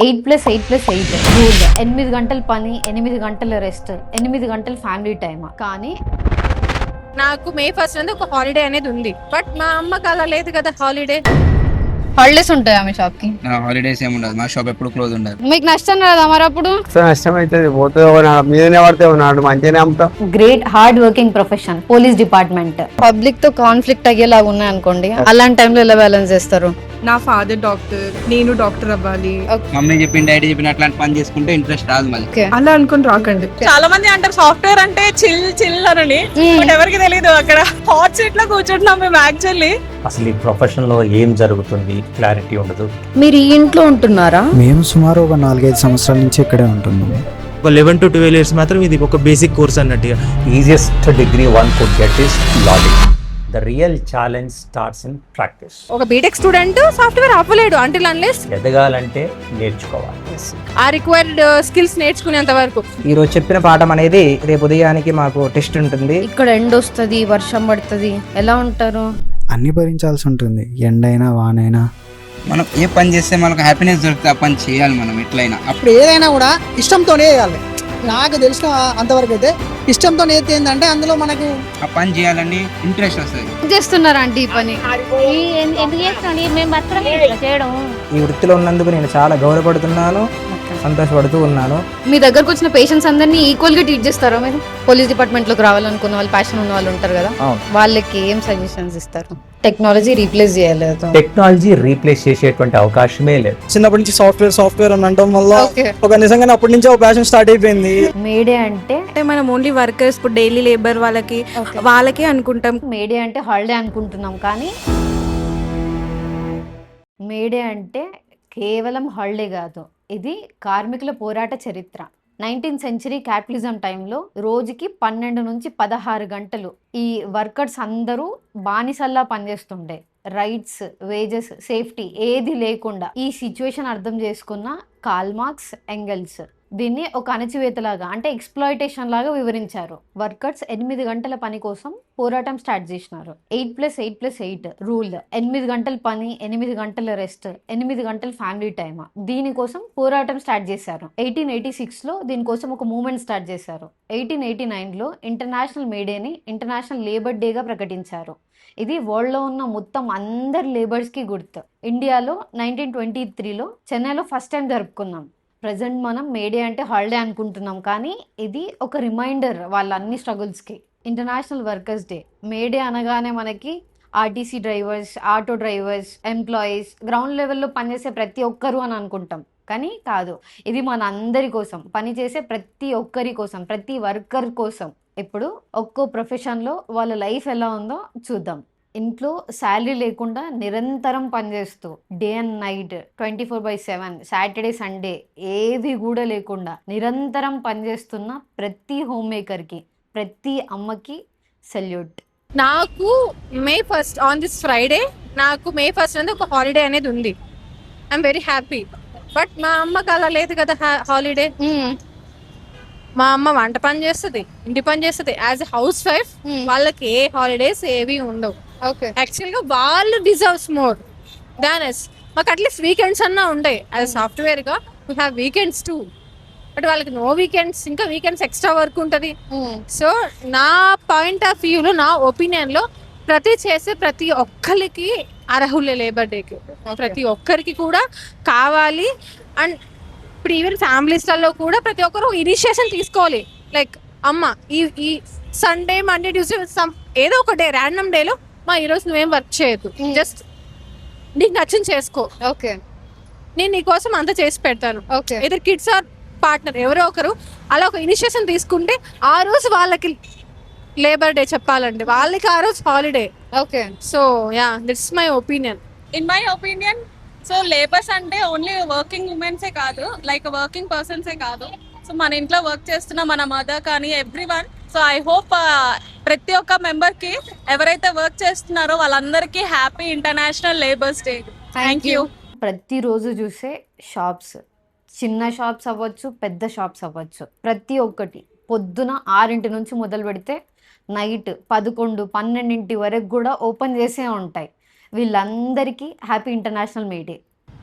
8+8+8 rule. 8 గంటల పని, 8 గంటల రెస్ట్, 8 గంటల ఫ్యామిలీ టైమ్. కానీ నాకు మే 1 అనేది ఒక హాలిడే అనేది ఉంది, బట్ మా అమ్మకి అలా లేదు కదా హాలిడే. హాలిడేస్ ఉంటాయా మీ షాప్ కి? హాలిడేస్ ఏమి ఉండదు, మా షాప్ ఎప్పుడు క్లోజ్ ఉండదు. మీకు నష్టం రాదా మరి అప్పుడు? నష్టం అయితే పోతే మీదనే పడితే ఉన్నాడు మంచిగానే అమ్ముతా. Great hard working profession police department. Public తో కాన్ఫ్లిక్ట్ అయ్యేలాగా ఉన్నాయి అనుకోండి, అలాంటి టైంలో ఎలా బ్యాలెన్స్ చేస్తారు? నా ఫాదర్ డాక్టర్, నేను డాక్టర్ అవ్వాలి, మమ్మీ చెప్పింది డాడీ చెప్పిన అట్లాంటి పని చేసుకుంటే ఇంట్రెస్ట్ రాదు మళ్ళీ. అలా అనుకుని రాకండి. చాలా మంది అంటారు సాఫ్ట్వేర్ అంటే చిల్ అని, బట్ ఎవరికి తెలియదు అక్కడ హాట్ సీట్ లో కూర్చుంటున్నాం మేము యాక్చువల్లీ. అసలు ఈ ప్రొఫెషన్ లో ఏం జరుగుతుంది క్లారిటీ ఉండదు. మీరు ఈ ఇంట్లో ఉంటున్నారా? మేము సుమారు ఒక 4-5 సంవత్సరాల నుంచి ఇక్కడే ఉంటున్నాము. ఒక 11 to 12 years మాత్రం ఇది ఒక బేసిక్ కోర్స్ అన్నట్టుగా. Easiest degree one could get is logic. The real challenge starts in practice. ఒక బీటెక్ స్టూడెంట్ సాఫ్ట్వేర్ అవ్వలేడు అంటిల్ అన్లెస్ ఎదగాలంటే నేర్చుకోవాలి. ఆ రిక్వైర్డ్ స్కిల్స్ నేర్చుకునేంత వరకు. ఈ రోజు చెప్పిన పాఠం అనేది రేపు ఉదయానికి మాకు టెస్ట్ ఉంటుంది. ఇక్కడ ఎండ వస్తుంది, వర్షం పడుతుంది, ఎలా ఉంటారు? అన్ని భరించాల్సి ఉంటుంది, ఎండైనా వానైనా. మనం ఏ పని చేస్తే మనకు హ్యాపీనెస్ దొరికితే ఆ పని చేయాలి మనం ఎట్లయినా. ఇప్పుడు ఏదైనా కూడా ఇష్టంతోనే చేయాలి. నాకు తెలిసిన అంతవరకు అయితే ఇష్టంతో ఏంటంటే అందులో మనకు ఆ పని చేయాలని ఇంట్రెస్ట్ వస్తుంది. చేస్తున్నారా అంటే ఈ పని? ఈ వృత్తిలో ఉన్నందుకు నేను చాలా గౌరవపడుతున్నాను, సంతోషపడుతూ ఉన్నాను. మీ దగ్గరకు వచ్చిన పేషెంట్స్ అందరినీ ఈక్వల్ గా ట్రీట్ చేస్తారా మీరు? పోలీస్ డిపార్ట్మెంట్ లోకి రావాలనుకున్న వాళ్ళు, ప్యాషన్ ఉన్న వాళ్ళు ఉంటారు కదా, వాళ్ళకి ఏం సజెషన్స్ ఇస్తారు? టెక్నాలజీ రీప్లేస్ చేయలేదు. టెక్నాలజీ రీప్లేస్ చేసేటువంటి అవకాశమే లేదు. చిన్నప్పటి నుంచి సాఫ్ట్వేర్ అని అనడం వల్ల ఒక నిజంగానే అప్పటి నుంచి ఒక ప్యాషన్ స్టార్ట్ అయిపోయింది. మేడే అంటే మనం ఓన్లీ వర్కర్స్, ఇప్పుడు డైలీ లేబర్ వాళ్ళకి అనుకుంటాం. మేడే అంటే హాలిడే అనుకుంటున్నాం, కానీ మేడే అంటే కేవలం హాలిడే కాదు, ఇది కార్మికుల పోరాట చరిత్ర. 19th century క్యాపిటలిజం టైంలో రోజుకి 12 నుంచి 16 గంటలు ఈ వర్కర్స్ అందరూ బానిసల్లా పనిచేస్తుండే. రైట్స్, వేజెస్, సేఫ్టీ ఏది లేకుండా. ఈ సిచ్యువేషన్ అర్థం చేసుకున్న కార్ల్ మార్క్స్, ఎంగెల్స్ దీన్ని ఒక అణచివేతలాగా, అంటే ఎక్స్ప్లాయిటేషన్ లాగా వివరించారు. వర్కర్స్ 8 గంటల పని కోసం పోరాటం స్టార్ట్ చేసినారు. 8+8+8 రూల్. 8 గంటల పని, 8 గంటల రెస్ట్, 8 గంటల ఫ్యామిలీ టైమ్. దీనికోసం పోరాటం స్టార్ట్ చేశారు. 1886లో దీనికోసం ఒక మూవ్మెంట్ స్టార్ట్ చేశారు. 1889లో ఇంటర్నేషనల్ మేడేని ఇంటర్నేషనల్ లేబర్ డేగా ప్రకటించారు. ఇది వరల్డ్లో ఉన్న మొత్తం అందరి లేబర్స్కి గుర్తు. ఇండియాలో 1923లో చెన్నైలో ఫస్ట్ టైం జరుపుకున్నాం. ప్రజెంట్ మనం మేడే అంటే హాలిడే అనుకుంటున్నాం, కానీ ఇది ఒక రిమైండర్ వాళ్ళ అన్ని స్ట్రగుల్స్కి. International workers day. మేడే అనగానే మనకి RTC drivers, auto drivers, employees, ground లెవెల్లో పనిచేసే ప్రతి ఒక్కరు అని అనుకుంటాం, కానీ కాదు. ఇది మన అందరి కోసం, పనిచేసే ప్రతి ఒక్కరి కోసం, ప్రతి వర్కర్ కోసం. ఇప్పుడు ఒక్కో ప్రొఫెషన్లో వాళ్ళ లైఫ్ ఎలా ఉందో చూద్దాం. ఇంట్లో శాలరీ లేకుండా నిరంతరం పనిచేస్తూ day and night 24/7, Saturday Sunday ఏవి కూడా లేకుండా నిరంతరం పనిచేస్తున్న ప్రతి హోమ్ మేకర్కి, ప్రతి అమ్మకి సెల్యూట్. నాకు మే 1 ఆన్ దిస్ ఫ్రైడే నాకు మే 1 అనేది ఒక హాలిడే అనేది ఉంది. ఐఎమ్ వెరీ హ్యాపీ, బట్ మా అమ్మకి అలా లేదు కదా హాలిడే. మా అమ్మ వంట పని చేస్తుంది, ఇంటి పని చేస్తుంది. యాజ్ ఎ హౌస్ వైఫ్ వాళ్ళకి ఏ హాలిడేస్ ఏవి ఉండవు. యాక్చువల్ గా వాళ్ళు డిజర్వ్స్ మోర్ దాన్ ఎస్. మాకు అట్లీస్ట్ వీకెండ్స్ అన్నా ఉంటాయి. యాజ్ సాఫ్ట్వేర్ గా we have weekends two, but వాళ్ళకి నో వీకెండ్స్. ఇంకా వీకెండ్స్ ఎక్స్ట్రా వర్క్ ఉంటుంది. సో నా పాయింట్ ఆఫ్ వ్యూలో, నా ఒపీనియన్ లో ప్రతి ఒక్కరికి అర్హులే లేబర్ డేకి. ప్రతి ఒక్కరికి కూడా కావాలి. అండ్ ఇప్పుడు ఈవెన్ ఫ్యామిలీస్లలో కూడా ప్రతి ఒక్కరు ఇనిషియేషన్ తీసుకోవాలి. లైక్ అమ్మ ఈ సండే, మండే, ట్యూస్డే ఏదో ఒక డే, ర్యాండమ్ డేలో మా ఈరోజు నువ్వేం వర్క్ చేయొద్దు, జస్ట్ నీకు నచ్చింది చేసుకో, ఓకే, నేను నీకోసం అంతా చేసి పెడతాను. ఇద్దరు కిడ్స్ ఆర్ పార్ట్నర్ ఎవరో ఒకరు అలా ఒక ఇనిషియేషన్ తీసుకుంటే ఆ రోజు వాళ్ళకి లేబర్ డే చెప్పాలండి, వాళ్ళకి ఆ రోజు holiday. Okay, so yeah, that's my opinion. In my opinion, so labours అంటే ఓన్లీ వర్కింగ్ ఉమెన్సే కాదు, లైక్ వర్కింగ్ పర్సన్సే కాదు. సో మన ఇంట్లో వర్క్ చేస్తున్న మన మదర్ కానీ ఎవ్రీవన్. సో ఐ హోప్ ప్రతి ఒక్క మెంబర్ కి, ఎవరైతే వర్క్ చేస్తున్నారో వాళ్ళందరికీ happy international labours day. Thank you. ప్రతిరోజు చూసే షాప్స్, చిన్న షాప్స్ అవ్వచ్చు, పెద్ద షాప్స్ అవ్వచ్చు, ప్రతి ఒక్కటి పొద్దున 6 నుంచి మొదలు పెడితే నైట్ 11, 12 వరకు కూడా ఓపెన్ చేసే ఉంటాయి. వీళ్ళందరికీ హ్యాపీ ఇంటర్నేషనల్ మే డే.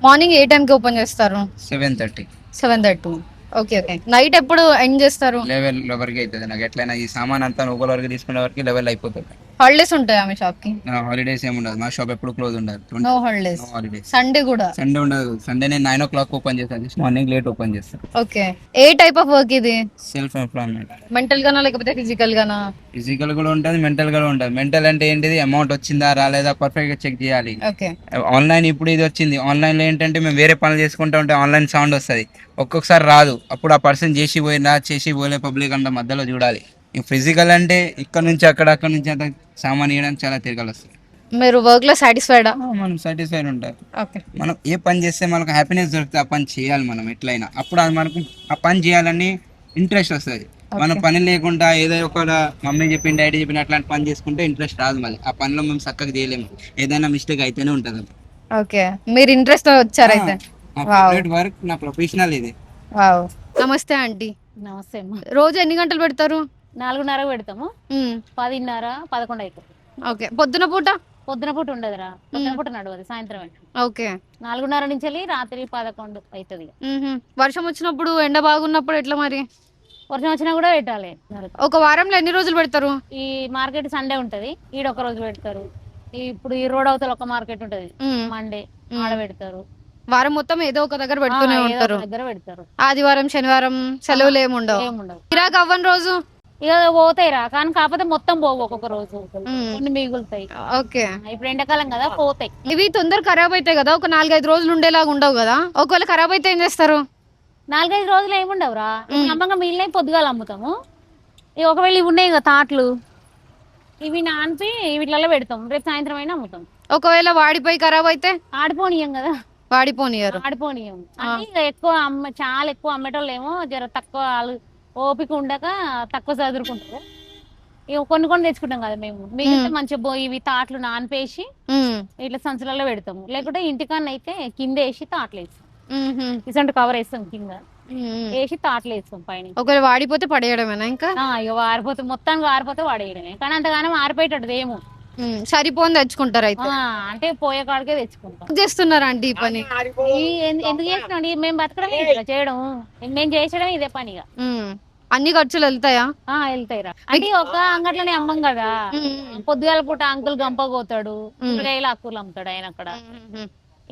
మార్నింగ్ ఏ టైంకి ఓపెన్ చేస్తారు? 7:30 7:30. Okay okay. నైట్ ఎప్పుడు ఎండ్ చేస్తారు? 11 వరకు అవుతుంది. నాకు ఎట్లయినా ఈ సామాన్ అంతా లోపల వరకు తీసుకునే వరకు 11 అయిపోతుంది. హాలిడేస్ ఉంటాయా మీ షాప్ కి? హాలిడేస్ ఏమి ఉండదు, మా షాప్ ఎప్పుడు క్లోజ్ ఉండదు. No holidays. హాలిడేస్. సండే కూడా? సండే ఉండదు. సండే నేను 9 o'clock ఓపెన్ చేస్తాను, మార్నింగ్ లేట్ ఓపెన్ చేస్తాను. ఓకే. ఏ టైప్ ఆఫ్ వర్క్ ఇది? Self employment. మెంటల్ గానా లేకపోతే ఫిజికల్ గానా? ఫిజికల్ కూడా ఉంటుంది, మెంటల్ కూడా ఉంటుంది. మెంటల్ అంటే ఏంటిది, అమౌంట్ వచ్చిందా రాలేదా పర్ఫెక్ట్ గా చెక్ చేయాలి. ఓకే. ఆన్లైన్ ఇప్పుడు ఇది వచ్చింది, ఆన్లైన్ లో ఏంటంటే మేము వేరే పనులు చేసుకుంటా ఉంటే ఆన్లైన్ సౌండ్ వస్తుంది, ఒక్కొక్కసారి రాదు. అప్పుడు ఆ పర్సన్ చేసి పోయినా చేసి పోలే పబ్లిక్ అంతా మధ్యలో చూడాలి. ఫిజికల్ అంటే ఇక్కడ నుంచి అక్కడ నుంచి అంత సామాన్ ఇవ్వడానికి చాలా తిరగాలి వస్తుంది. మీరు వర్క్ లో సాటిస్ఫైడా? మనం సాటిస్ఫైడ్ ఉంటారు. ఓకే. మనం ఏ పని చేస్తే మనకు హ్యాపీనెస్ దొరుకుతుంది, ఆ పని చేయాలి మనం ఎట్లయినా. అప్పుడు అది మనకు ఆ పని చేయాలని ఇంట్రెస్ట్ వస్తుంది. మనం పని లేకుండా ఏదో ఒక మమ్మీ చెప్పిన డాడీ చెప్పిన అట్లాంటి పని చేసుకుంటే ఇంట్రెస్ట్ రాదు. మళ్ళీ ఆ పనిలో మేము చక్కగా చేయలేము, ఏదైనా మిస్టేక్ అయితేనే ఉంటుంది. ఓకే. మీరు ఇంట్రెస్ట్ వచ్చారైతే? వర్క్ నా ప్రొఫెషనల్ ఇది. వావ్. నమస్తే ఆంటీ. నమస్తే అమ్మా. రోజు ఎన్ని గంటలు పెడతారు? 4:30 పెడతాము, 10:30, 11 అవుతుంది. ఓకే. పొద్దున పూట? పొద్దున పూట ఉండదురా, పొద్దున పూట నడవదు, సాయంత్రం. ఓకే. 4:30 నుంచి వెళ్ళి రాత్రి 11 అవుతుంది. వర్షం వచ్చినప్పుడు, ఎండ బాగున్నప్పుడు ఎట్లా మరి? వర్షం వచ్చినా కూడా పెట్టాలి. ఒక వారంలో ఎన్ని రోజులు పెడతారు? ఈ మార్కెట్ సండే ఉంటది, ఈడ ఒక రోజు పెడతారు. ఇప్పుడు ఈ రోడ్ అవతల ఒక మార్కెట్ ఉంటది, మండే ఆడ పెడతారు. వారం మొత్తం ఏదో ఒక దగ్గర పెడుతూనే ఉంటారు. దగ్గర పెడతారు. ఆదివారం శనివారం సెలవులు ఏముండవు? గిరాక్ అవ్వని రోజు ఇక పోతాయిరా, కానీ కాకపోతే మొత్తం పోవు, ఒక్కొక్క రోజు కొన్ని మిగులుతాయి. ఓకే. ఇప్పుడు ఎండాకాలం కదా, పోతాయి. ఇవి తొందర ఖరాబ్ అవుతాయి కదా, ఒక 4-5 రోజులు ఉండేలాగా ఉండవు కదా? ఒకవేళ ఖరాబ్ అయితే ఏం చేస్తారు? 4-5 రోజులు ఏముండవురా, నమ్మంగా మిగిలినవి పొద్దుగాల అమ్ముతాము. ఒకవేళ ఇవి ఉన్నాయి కదా తాట్లు, ఇవి నానిపి వీటిలలో పెడతాం, రేపు సాయంత్రం అయినా అమ్ముతాం. ఒకవేళ వాడిపోయి ఖరాబ్ అయితే? ఆడిపోనియం కదా. వాడిపోనియరు? ఆడిపోనియం అంటే ఇక ఎక్కువ చాలా ఎక్కువ అమ్మేటోళ్ళు ఏమో జర తక్కువ, వాళ్ళు ఓపిక ఉండక తక్కువ చదువుకుంటారు. ఇక కొన్ని తెచ్చుకుంటాం కదా మేము, మిగిలితే మంచిగా ఇవి తాట్లు నానిపేసి ఇట్లా సంచులలో పెడతాము. లేకుంటే ఇంటికన్నా అయితే కింద వేసి తాట్లు వేస్తాం, ఇసంటి కవర్ వేస్తాం, కింద వేసి తాట్లు వేస్తాం పైన. ఒకవేళ వాడిపోతే పడేయడమేనా? ఇంకా ఇక వారిపోతే మొత్తానికి వారిపోతే వాడేయడమే, కానీ అంతగానో ఆరిపోయేటట్టు ఏమో సరిపోని తెచ్చుకుంటారు అయితే. అంటే పోయే కాడికే తెచ్చుకుంటాం. చేస్తున్నారా అంటే ఈ పని? ఎందుకు చేస్తున్నాం, మేము బతకడమే చేయడం, మేము చేసడం ఇదే పనిగా. అన్ని ఖర్చులు వెళ్తాయా? వెళ్తాయిరా. అంటే ఒక అంగట్లోనే అమ్మం కదా, పొద్దుగాల పూట అంకుల్ గంప పోతాడు, కూరగాయలు ఆకులు అమ్ముతాడు ఆయన అక్కడ.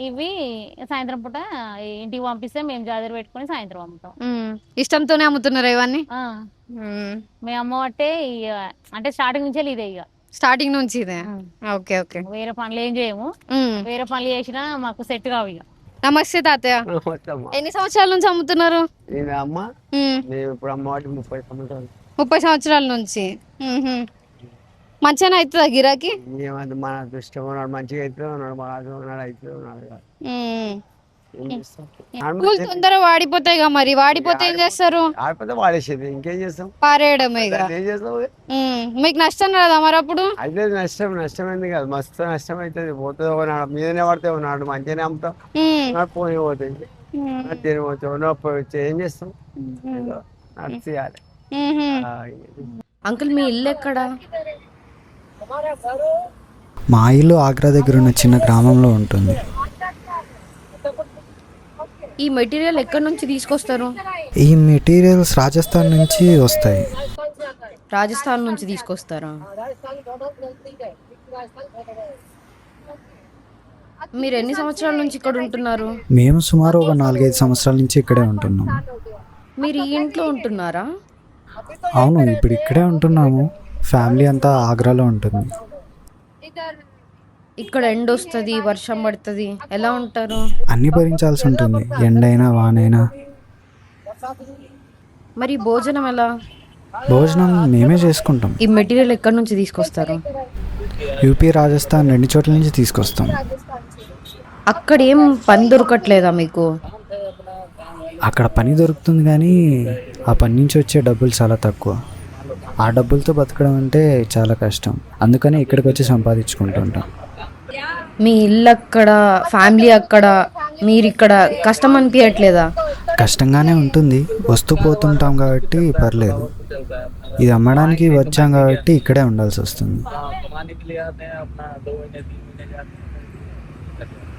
ఇవి సాయంత్రం పూట ఇంటికి పంపిస్తే మేము జాగ్రత్త పెట్టుకుని సాయంత్రం అమ్ముతాం. ఇష్టంతోనే అమ్ముతున్నారా ఇవన్నీ? మేము అమ్మబట్టే అంటే స్టార్టింగ్ నుంచే ఇదే, ఇక స్టార్టింగ్ నుంచి ఇదే. Okay okay. వేరే పనులు ఏం చేయము, వేరే పనులు చేసినా మాకు సెట్ కావు ఇక. నమస్తే తాతయ్య. ఎన్ని సంవత్సరాల నుంచి అమ్ముతున్నారు? 30 సంవత్సరాల నుంచి. మంచిగా అవుతుందా గిరాకీ? మన దృష్టం ఉన్నాడు, మంచిగా అయితే ఉన్నాడు, బాగా ఉన్నాడు, అయితే ఉన్నాడు. పూలు తొందర వాడిపోతాయి కదా, మరి వాడిపోతే ఏం చేస్తారు? ఆడిపోతే వాడేసేది, ఇంకేం చేస్తాం, పారేయడమే. ఏం చేస్తాం? మీకు నష్టం రాదా మరి అప్పుడు? అయితే నష్టమైంది కాదు, మస్తు నష్టం అవుతుంది. పోతుంది ఉన్నాడు, మీదనే పడితే ఉన్నాడు, మంచిగానే అమ్ముతాం, పోయి పోతుంది, తిని పోతావు, నొప్పి వచ్చి ఏం చేస్తాం, నడిచేయాలి. అంకుల్ మీ ఇల్లు ఎక్కడ? మా ఇల్లు ఆగ్రా దగ్గర ఉన్న చిన్న గ్రామంలో ఉంటుంది. ఈ మెటీరియల్ ఎక్కడి నుంచి తీసుకొస్తారు? ఈ మెటీరియల్స్ రాజస్థాన్ నుంచి వస్తాయి. రాజస్థాన్ నుంచి తీసుకొస్తారా? మీరు ఎన్ని సంవత్సరాల నుంచి ఇక్కడ ఉంటున్నారు? మేము సుమారు ఒక 4-5 సంవత్సరాల నుంచి ఇక్కడే ఉంటున్నాము. మీరు ఈ ఇంట్లో ఉంటున్నారా? అవును, ఇప్పుడు ఇక్కడే ఉంటున్నాము. ఫ్యామిలీ అంతా ఆగ్రాలో ఉంటుంది. ఇక్కడ ఎండ వస్తుంది, వర్షం పడుతుంది, ఎలా ఉంటారు? అన్ని భరించాల్సి ఉంటుంది, ఎండైనా వానైనా. మరి భోజనం ఎలా? భోజనం మేమే చేసుకుంటాం. ఈ మెటీరియల్ ఎక్కడి నుంచి తీసుకొస్తారు? యూపీ, రాజస్థాన్ 2 చోట్ల నుంచి తీసుకొస్తాం. అక్కడ ఏం పని దొరకట్లేదా మీకు? అక్కడ పని దొరుకుతుంది కానీ ఆ పని నుంచి వచ్చే డబ్బులు చాలా తక్కువ. ఆ డబ్బులతో బతకడం అంటే చాలా కష్టం, అందుకని ఇక్కడికి వచ్చి సంపాదించుకుంటుంటాం. మీ ఇల్లు అక్కడ, ఫ్యామిలీ అక్కడ, మీరు ఇక్కడ కష్టం అనిపించట్లేదా? కష్టంగానే ఉంటుంది, వస్తూ పోతుంటాం కాబట్టి పర్లేదు. ఇది అమ్మడానికి వచ్చాం కాబట్టి ఇక్కడే ఉండాల్సి వస్తుంది.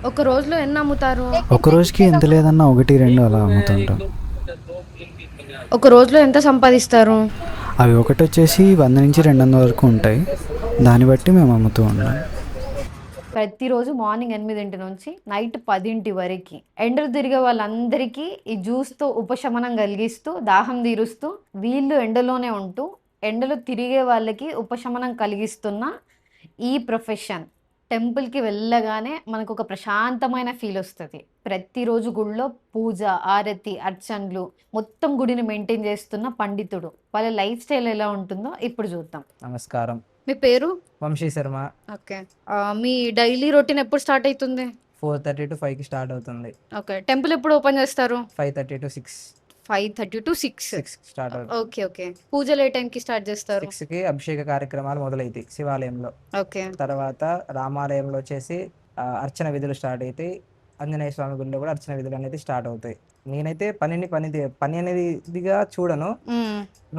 ఒక రోజులో ఎన్ని అమ్ముతారు? ఒక రోజుకి ఎంత లేదన్నా 1-2 అలా అమ్ముతుంటాం. ఒక రోజులో ఎంత సంపాదిస్తారు? అవి ఒకటి వచ్చేసి 100 నుంచి 200 వరకు ఉంటాయి. దాన్ని బట్టి మేము అమ్ముతూ ఉంటాం. ప్రతిరోజు మార్నింగ్ 8 నుంచి నైట్ 10 వరకు ఎండలు తిరిగే వాళ్ళందరికీ ఈ జ్యూస్తో ఉపశమనం కలిగిస్తూ దాహం తీరుస్తూ వీళ్ళు ఎండలోనే ఉంటూ ఎండలో తిరిగే వాళ్ళకి ఉపశమనం కలిగిస్తున్న ఈ ప్రొఫెషన్. టెంపుల్కి వెళ్ళగానే మనకు ఒక ప్రశాంతమైన ఫీల్ వస్తుంది. ప్రతిరోజు గుడిలో పూజ, ఆరతి, అర్చనలు మొత్తం గుడిని మెయింటైన్ చేస్తున్న పండితుడు. వాళ్ళ లైఫ్ స్టైల్ ఎలా ఉంటుందో ఇప్పుడు చూద్దాం. నమస్కారం. మీ పేరు? వంశీ శర్మ. ఓకే. మీ డైలీ రొటీన్ ఎప్పుడు స్టార్ట్ అవుతుంది? 4:30 to 5కి స్టార్ట్ అవుతుంది. ఓకే. టెంపుల్ ఎప్పుడు ఓపెన్ చేస్తారు? 5:30 to 6. 5:30 to 6 స్టార్ట్ అవుతుంది. ఓకే. ఓకే. పూజలు ఏ టైంకి స్టార్ట్ చేస్తారు? 6కి అభిషేక కార్యక్రమాలు మొదలవుతాయి శివాలయంలో. ఓకే. తర్వాత రామాలయంలో వచ్చేసి అర్చన విధులు స్టార్ట్ అవుతాయి. ఆంజనేయ స్వామి గుడిలో కూడా అర్చన విధులు అనేది స్టార్ట్ అవుతాయి. నేనైతే పని అనేదిగా చూడను.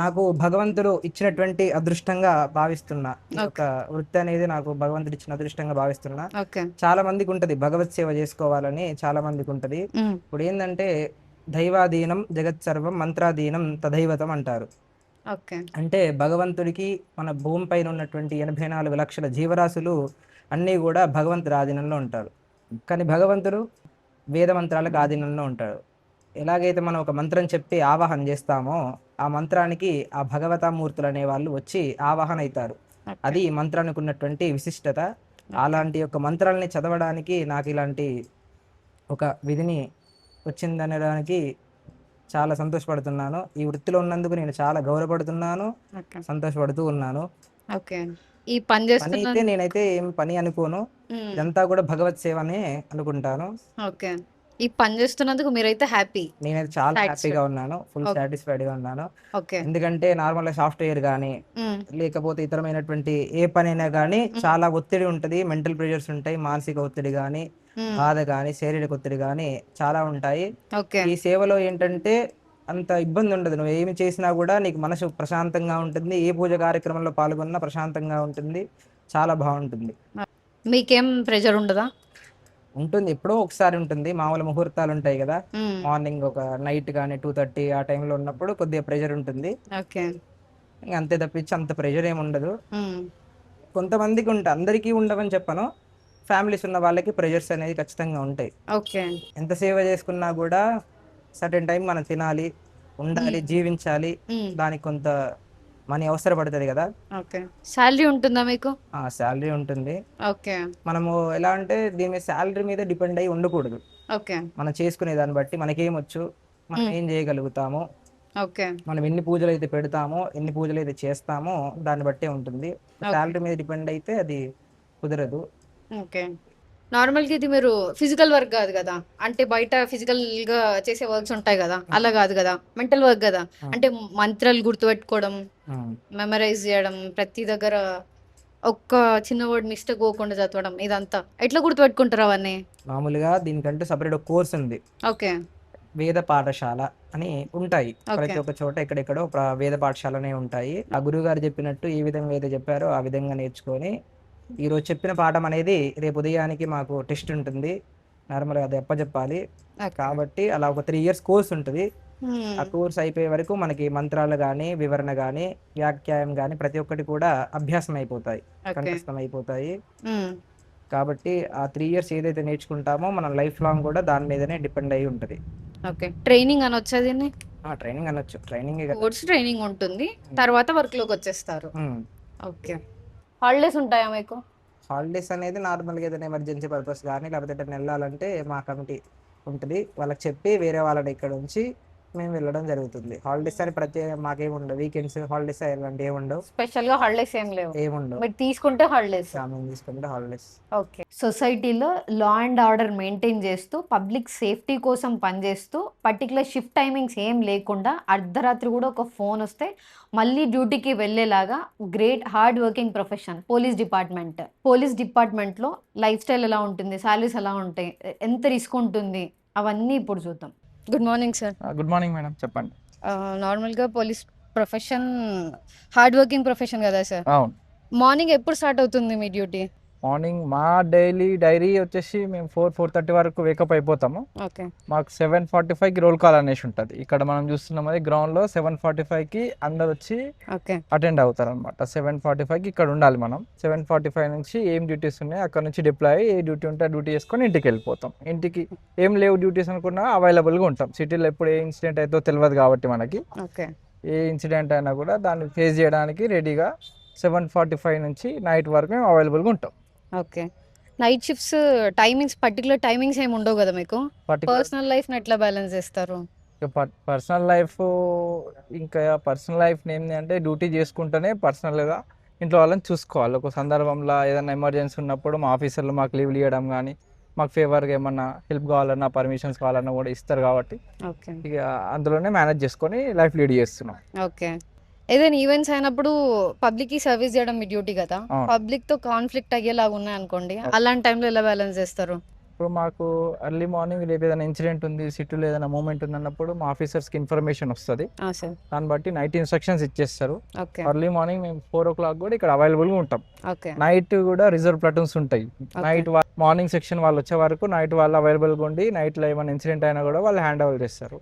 నాకు భగవంతుడు ఇచ్చినటువంటి అదృష్టంగా భావిస్తున్నా. ఒక వృత్తి అనేది నాకు భగవంతుడు ఇచ్చిన అదృష్టంగా భావిస్తున్నా. చాలా మందికి ఉంటది భగవత్ సేవ చేసుకోవాలని, చాలా మందికి ఉంటది. ఇప్పుడు ఏంటంటే దైవాధీనం జగత్ సర్వం మంత్రాధీనం తదైవతం అంటారు. అంటే భగవంతుడికి మన భూమి పైన ఉన్నటువంటి 84 లక్షల జీవరాశులు అన్నీ కూడా భగవంతుడి ఆధీనంలో ఉంటారు. కానీ భగవంతుడు వేద మంత్రాలకు ఆధీనంలో ఉంటాడు. ఎలాగైతే మనం ఒక మంత్రం చెప్పి ఆవాహన చేస్తామో ఆ మంత్రానికి ఆ భగవతామూర్తులు అనే వాళ్ళు వచ్చి ఆవాహన అవుతారు. అది మంత్రానికి ఉన్నటువంటి విశిష్టత. అలాంటి యొక్క మంత్రాలని చదవడానికి నాకు ఇలాంటి ఒక విధిని వచ్చిందనడానికి చాలా సంతోషపడుతున్నాను. ఈ వృత్తిలో ఉన్నందుకు నేను చాలా గౌరవపడుతున్నాను, సంతోషపడుతూ ఉన్నాను. ఈ పని అయితే నేనైతే ఏం పని అనుకోను, ఇదంతా కూడా భగవత్ సేవనే అనుకుంటాను. ఓకే. ఈ పని చేస్తున్నందుకు మీరైతే హ్యాపీ? నేనైతే చాలా హ్యాపీగా ఉన్నాను, ఫుల్ సాటిస్ఫైడ్ గా ఉన్నాను. ఎందుకంటే నార్మల్ సాఫ్ట్వేర్ కానీ లేకపోతే ఇతరమైనటువంటి ఏ పని అయినా కానీ చాలా ఒత్తిడి ఉంటది, మెంటల్ ప్రెషర్స్ ఉంటాయి, మానసిక ఒత్తిడి కానీ బాధ కానీ శారీరక ఒత్తిడి కానీ చాలా ఉంటాయి. ఈ సేవలో ఏంటంటే అంత ఇబ్బంది ఉండదు. నువ్వు ఏమి చేసినా కూడా నీకు మనసు ప్రశాంతంగా ఉంటుంది. ఏ పూజ కార్యక్రమంలో పాల్గొన్నా ప్రశాంతంగా ఉంటుంది, చాలా బాగుంటుంది. మీకేం ప్రెషర్ ఉండదా? ఉంటుంది, ఎప్పుడో ఒకసారి ఉంటుంది. మామూలు ముహూర్తాలు ఉంటాయి కదా, మార్నింగ్ ఒక నైట్ కానీ 2:30 ఆ టైంలో ఉన్నప్పుడు కొద్దిగా ప్రెషర్ ఉంటుంది. అంతే తప్పించి అంత ప్రెషర్ ఏమి ఉండదు. కొంతమందికి ఉంటాయి, అందరికీ ఉండవని చెప్పను. ఫ్యామిలీస్ ఉన్న వాళ్ళకి ప్రెషర్స్ అనేది ఖచ్చితంగా ఉంటాయి. ఎంత సేవ చేసుకున్నా కూడా సర్టెన్ టైం మనం తినాలి, ఉండాలి, జీవించాలి. దానికి కొంత మనీ అవసరపడుతుంది కదా. శాలరీ ఉంటుందా మీకు? శాలరీ ఉంటుంది. మనము ఎలా అంటే దీని మీద శాలరీ మీద డిపెండ్ అయ్యి ఉండకూడదు. మనం చేసుకునే దాన్ని బట్టి మనకేమొచ్చు, మనం ఏం చేయగలుగుతాము, మనం ఎన్ని పూజలు అయితే పెడతామో ఎన్ని పూజలు అయితే చేస్తామో దాన్ని బట్టే ఉంటుంది. శాలరీ మీద డిపెండ్ అయితే అది కుదరదు. నార్మల్గా ఇది మీరు ఫిజికల్ వర్క్ కాదు కదా, అంటే బయట ఫిజికల్ గా చేసే వర్క్స్ ఉంటాయి కదా, అలా కాదు కదా, మెంటల్ వర్క్ కదా. అంటే మంత్రాలు గుర్తుపెట్టుకోవడం, మెమరైజ్ చేయడం, ప్రతి దగ్గర ఒక్క చిన్న వర్డ్ మిస్టేక్ పోకుండా చదవడం, ఇదంతా ఎట్లా గుర్తుపెట్టుకుంటారు అవన్నీ? మామూలుగా దీనికంటే సపరేట్ ఒక కోర్స్ ఉంది. వేద పాఠశాల అని ఉంటాయి ప్రతి ఒక్క చోట, ఎక్కడెక్కడో వేద పాఠశాలనే ఉంటాయి. ఆ గురువు గారు చెప్పినట్టు ఏ విధంగా అయితే చెప్పారో ఆ విధంగా నేర్చుకొని ఈరోజు చెప్పిన పాఠం అనేది రేపు ఉదయానికి మాకు టెస్ట్ ఉంటుంది, నార్మల్గా అది అప్పచెప్పాలి. కాబట్టి అలా ఒక 3 years కోర్స్ ఉంటుంది. ఆ కోర్స్ అయిపోయే వరకు మనకి మంత్రాలు కానీ వివరణ కానీ వ్యాఖ్యానం కానీ ప్రతి ఒక్కటి కూడా అభ్యాసం అయిపోతాయి, కంఠస్థం అయిపోతాయి. కాబట్టి ఆ 3 years ఏదైతే నేర్చుకుంటామో మనం లైఫ్ లాంగ్ కూడా దాని మీదనే డిపెండ్ అయి ఉంటుంది. ట్రైనింగ్ అనొచ్చా దీన్ని? ట్రైనింగ్ అనొచ్చు. ట్రైనింగ్ ఉంటుంది, తర్వాత వర్క్ లోకి వచ్చేస్తారు. ఓకే. హాలిడేస్ ఉంటాయా మీకు? హాలిడేస్ అనేది నార్మల్గా ఏదైనా ఎమర్జెన్సీ పర్పస్ కానీ లేకపోతే ఎక్కడికి వెళ్ళాలంటే మా కమిటీ ఉంటుంది, వాళ్ళకి చెప్పి వేరే వాళ్ళని ఇక్కడ ఉంచి మేము వెళ్ళడం జరుగుతుంది. హాలిడేస్ అని ప్రత్యేక మాకేమి ఉండవు, వీకెండ్స్ హాలిడేస్ అలాంటి ఏముండవు. స్పెషల్ గా హాలిడేస్ ఏం లేవు? ఏముండవు, మీరు తీసుకుంటే హాలిడేస్. తీసుకుంటే హాలిడేస్. ఓకే. సొసైటీలో లా అండ్ ఆర్డర్ మెయింటైన్ చేస్తూ పబ్లిక్ సేఫ్టీ కోసం పనిచేస్తూ పర్టికులర్ షిఫ్ట్ టైమింగ్స్ ఏం లేకుండా అర్ధరాత్రి కూడా ఒక ఫోన్ వస్తే మళ్ళీ డ్యూటీకి వెళ్ళేలాగా great hard working profession police డిపార్ట్మెంట్లో లైఫ్ స్టైల్ ఎలా ఉంటుంది, శాలరీస్ ఎలా ఉంటాయి, ఎంత రిస్క్ ఉంటుంది, అవన్నీ ఇప్పుడు చూద్దాం. Good morning sir. Good morning madam, చెప్పండి. నార్మల్గా police profession hard working profession కదా సార్? అవును. మార్నింగ్ ఎప్పుడు స్టార్ట్ అవుతుంది మీ డ్యూటీ? మార్నింగ్ మా డైరీ వచ్చేసి మేము 4:30 వరకు వేకప్ అయిపోతాము. ఓకే. మాకు 7:45కి రోల్ కాల్ అనేసి ఉంటుంది. ఇక్కడ మనం చూస్తున్నాం అది గ్రౌండ్లో 7:45కి అందరు వచ్చి ఓకే. అటెండ్ అవుతారు అనమాట. 7:45కి ఇక్కడ ఉండాలి మనం. 7:45 నుంచి ఏం డ్యూటీస్ ఉన్నాయి అక్కడ నుంచి డిప్లాయ్ అయ్యి ఏ డ్యూటీ ఉంటే డ్యూటీ చేసుకొని ఇంటికి వెళ్ళిపోతాం. ఇంటికి ఏం లేవు డ్యూటీస్ అనుకున్నా అవైలబుల్గా ఉంటాం. సిటీలో ఎప్పుడు ఏ ఇన్సిడెంట్ అయితే తెలియదు కాబట్టి మనకి ఓకే. ఏ ఇన్సిడెంట్ అయినా కూడా దాన్ని ఫేస్ చేయడానికి రెడీగా 7:45 నుంచి నైట్ వరకు మేము అవైలబుల్గా ఉంటాం. Okay. Night shifts particular timings ఏమి ఉండవు కదా మీకు? పర్సనల్ లైఫ్ని ఎట్లా బ్యాలెన్స్ చేస్తారు? పర్సనల్ లైఫ్ ఏంటి అంటే డ్యూటీ చేసుకుంటూనే పర్సనల్గా ఇంట్లో వాళ్ళని చూసుకోవాలి. ఒక సందర్భంలో ఏదైనా ఎమర్జెన్సీ ఉన్నప్పుడు మా ఆఫీసర్లు మాకు లీవ్లు ఇవ్వడం కానీ మాకు ఫేవర్గా ఏమన్నా హెల్ప్ కావాలన్నా పర్మిషన్స్ కావాలన్నా కూడా ఇస్తారు కాబట్టి ఓకే. ఇక అందులోనే మేనేజ్ చేసుకొని లైఫ్ లీడ్ చేస్తున్నాం. ఓకే. ఏదైనా ఈవెంట్స్ అయినప్పుడు పబ్లిక్ కి సర్వీస్ చేయడం మీ డ్యూటీ కదా, పబ్లిక్ తో కాన్ఫ్లిక్ట్ అయ్యేలాగా ఉన్నాయి అనుకోండి, అలాంటి టైంలో ఎలా బ్యాలెన్స్ చేస్తారు? ఇప్పుడు మాకు ఎర్లీ మార్నింగ్ రేపు ఏదైనా ఇన్సిడెంట్ ఉంది, సిటీలో ఏదైనా మూమెంట్ ఉంది అన్నప్పుడు మా ఆఫీసర్స్కి ఇన్ఫర్మేషన్ వస్తుంది. దాన్ని బట్టి నైట్ ఇన్స్ట్రక్షన్స్ ఇచ్చేస్తారు. ఎర్లీ మార్నింగ్ మేము 4 o'clock కూడా ఇక్కడ అవైలబుల్గా ఉంటాం. నైట్ కూడా రిజర్వ్ ప్లాటూన్స్ ఉంటాయి. నైట్ మార్నింగ్ సెక్షన్ వాళ్ళు వచ్చే వరకు నైట్ వాళ్ళు అవైలబుల్గా ఉండి నైట్లో ఏమైనా ఇన్సిడెంట్ అయినా కూడా వాళ్ళు హ్యాండ్ ఓవర్ చేస్తారు.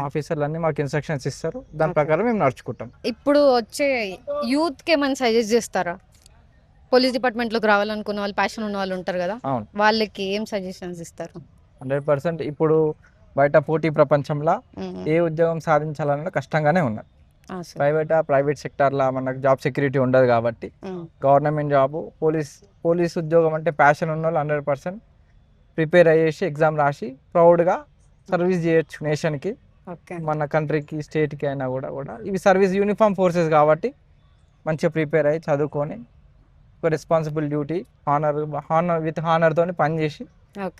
ఆఫీసర్లు అన్ని మాకు ఇన్స్ట్రక్షన్స్ ఇస్తారు, దాని ప్రకారం మేము నడుచుకుంటాం. ఇప్పుడు వచ్చే యూత్ కి ఏమైనా సజెస్ట్ చేస్తారా? పోలీస్ డిపార్ట్మెంట్ లోకి రావాలనుకున్న వాళ్ళు, ప్యాషన్ ఉన్న వాళ్ళు ఉంటారు కదా, వాళ్ళకి ఏం సజెషన్స్ ఇస్తారు? 100% ఇప్పుడు బయట పోటీ ప్రపంచంలో ఏ ఉద్యోగం సాధించాలన్నా కష్టంగానే ఉన్నది. ప్రైవేట్ సెక్టార్లో మనకు జాబ్ సెక్యూరిటీ ఉండదు కాబట్టి గవర్నమెంట్ జాబ్, పోలీస్ ఉద్యోగం అంటే ప్యాషన్ ఉన్న వాళ్ళు 100% ప్రిపేర్ అయ్యేసి ఎగ్జామ్ రాసి ప్రౌడ్గా సర్వీస్ చేయొచ్చు నేషన్కి, మన కంట్రీకి, స్టేట్కి అయినా కూడా ఇవి సర్వీస్ యూనిఫామ్ ఫోర్సెస్ కాబట్టి మంచిగా ప్రిపేర్ అయ్యి చదువుకొని ఒక రెస్పాన్సిబుల్ డ్యూటీ విత్ హానర్తో పనిచేసి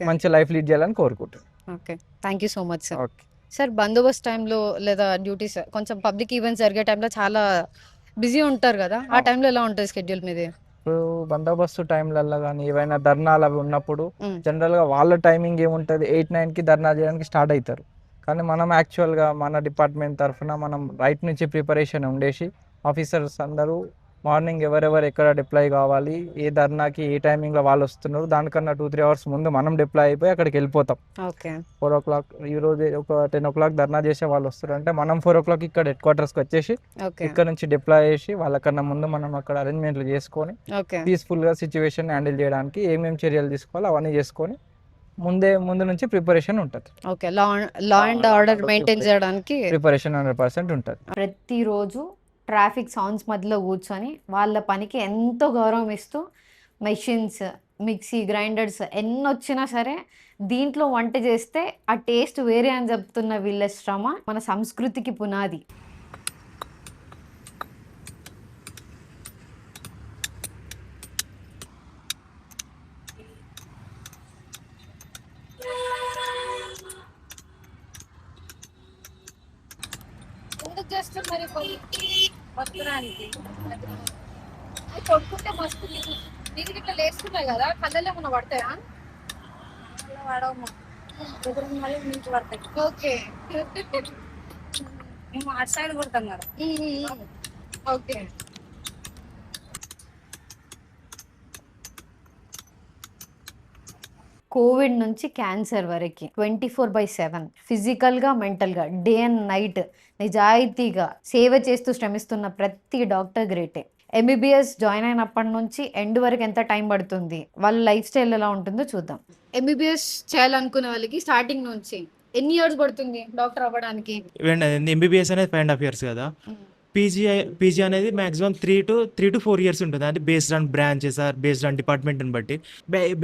మంచి లైఫ్ లీడ్ చేయాలని కోరుకుంటాను. Okay. Thank you so much sir. Okay sir, బందోబస్తు టైంలో లేదా డ్యూటీస్ కొంచెం పబ్లిక్ ఈవెంట్స్ జరిగే టైంలో చాలా బిజీ ఉంటారు కదా, ఆ టైంలో ఎలా ఉంటుంది షెడ్యూల్ మీది? ఇప్పుడు బందోబస్తు టైంలలో కానీ ఏవైనా ధర్నాలు అవి ఉన్నప్పుడు జనరల్గా వాళ్ళ టైమింగ్ ఏముంటుంది, 8-9కి ధర్నా చేయడానికి స్టార్ట్ అవుతారు. కానీ మనం యాక్చువల్గా మన డిపార్ట్మెంట్ తరఫున మనం రైట్ నుంచి ప్రిపరేషన్ ఉండేసి ఆఫీసర్స్ అందరూ మార్నింగ్ ఎవరెవరు ఎక్కడ డిప్లాయ్ కావాలి, ఏ ధర్నాకి ఏ టైమింగ్లో వాళ్ళు వస్తున్నారు, దానికన్నా 2-3 hours ముందు మనం డిప్లాయ్ అయిపోయి అక్కడికి వెళ్ళిపోతాం. 4 o'clock ఈరోజు ఒక 10 o'clock ధర్నా చేసే వాళ్ళు వస్తారు అంటే మనం 4 o'clock ఇక్కడ హెడ్ క్వార్టర్స్కి వచ్చేసి ఇక్కడ నుంచి డిప్లాయ్ చేసి వాళ్ళకన్నా ముందు మనం అక్కడ అరేంజ్మెంట్లు చేసుకొని పీస్ఫుల్గా సిచ్యువేషన్ హ్యాండిల్ చేయడానికి ఏమేమి చర్యలు తీసుకోవాలో అవన్నీ చేసుకొని ముందు నుంచి ప్రిపరేషన్ ఉంటుంది. Okay. Law and order maintain చేయడానికి ప్రిపరేషన్ 100% ఉంటుంది. ప్రతిరోజు ట్రాఫిక్ సౌండ్స్ మధ్యలో కూర్చొని వాళ్ళ పనికి ఎంతో గౌరవం ఇస్తూ మెషిన్స్, మిక్సీ, గ్రైండర్స్ ఎన్ని వచ్చినా సరే దీంట్లో వంట చేస్తే ఆ టేస్ట్ వేరే అని చెప్తున్న వీళ్ళ శ్రమ మన సంస్కృతికి పునాది. కొట్టుకుంటే మస్తు నీకు ఇట్లా లేస్తున్నాయి కదా, కళ్ళలో ఏమన్నా పడతాయా? పడవము నుంచి పడతాయి. ఓకే. మేము అటు సైడ్ కొడతాం కదా. ఓకే. కోవిడ్ నుంచి క్యాన్సర్ వరకు 24/7 ఫిజికల్గా, మెంటల్గా, డే అండ్ నైట్ నిజాయితీగా సేవ చేస్తూ శ్రమిస్తున్న ప్రతి డాక్టర్ గ్రేటే. ఎంబీబీఎస్ జాయిన్ అయినప్పటి నుంచి ఎండ్ వరకు ఎంత టైం పడుతుంది, వాళ్ళ లైఫ్ స్టైల్ ఎలా ఉంటుందో చూద్దాం. ఎంబీబీఎస్ చేయాలనుకునే వాళ్ళకి స్టార్టింగ్ నుంచి ఎన్ని ఇయర్స్ పడుతుంది డాక్టర్ అవ్వడానికి? ఎంబీబీఎస్ అనేది 5.5 years కదా. పీజీ అనేది మాక్సిమం 3 to 4 years ఉంటుంది. అంటే based on branches or based on డిపార్ట్మెంట్ని బట్టి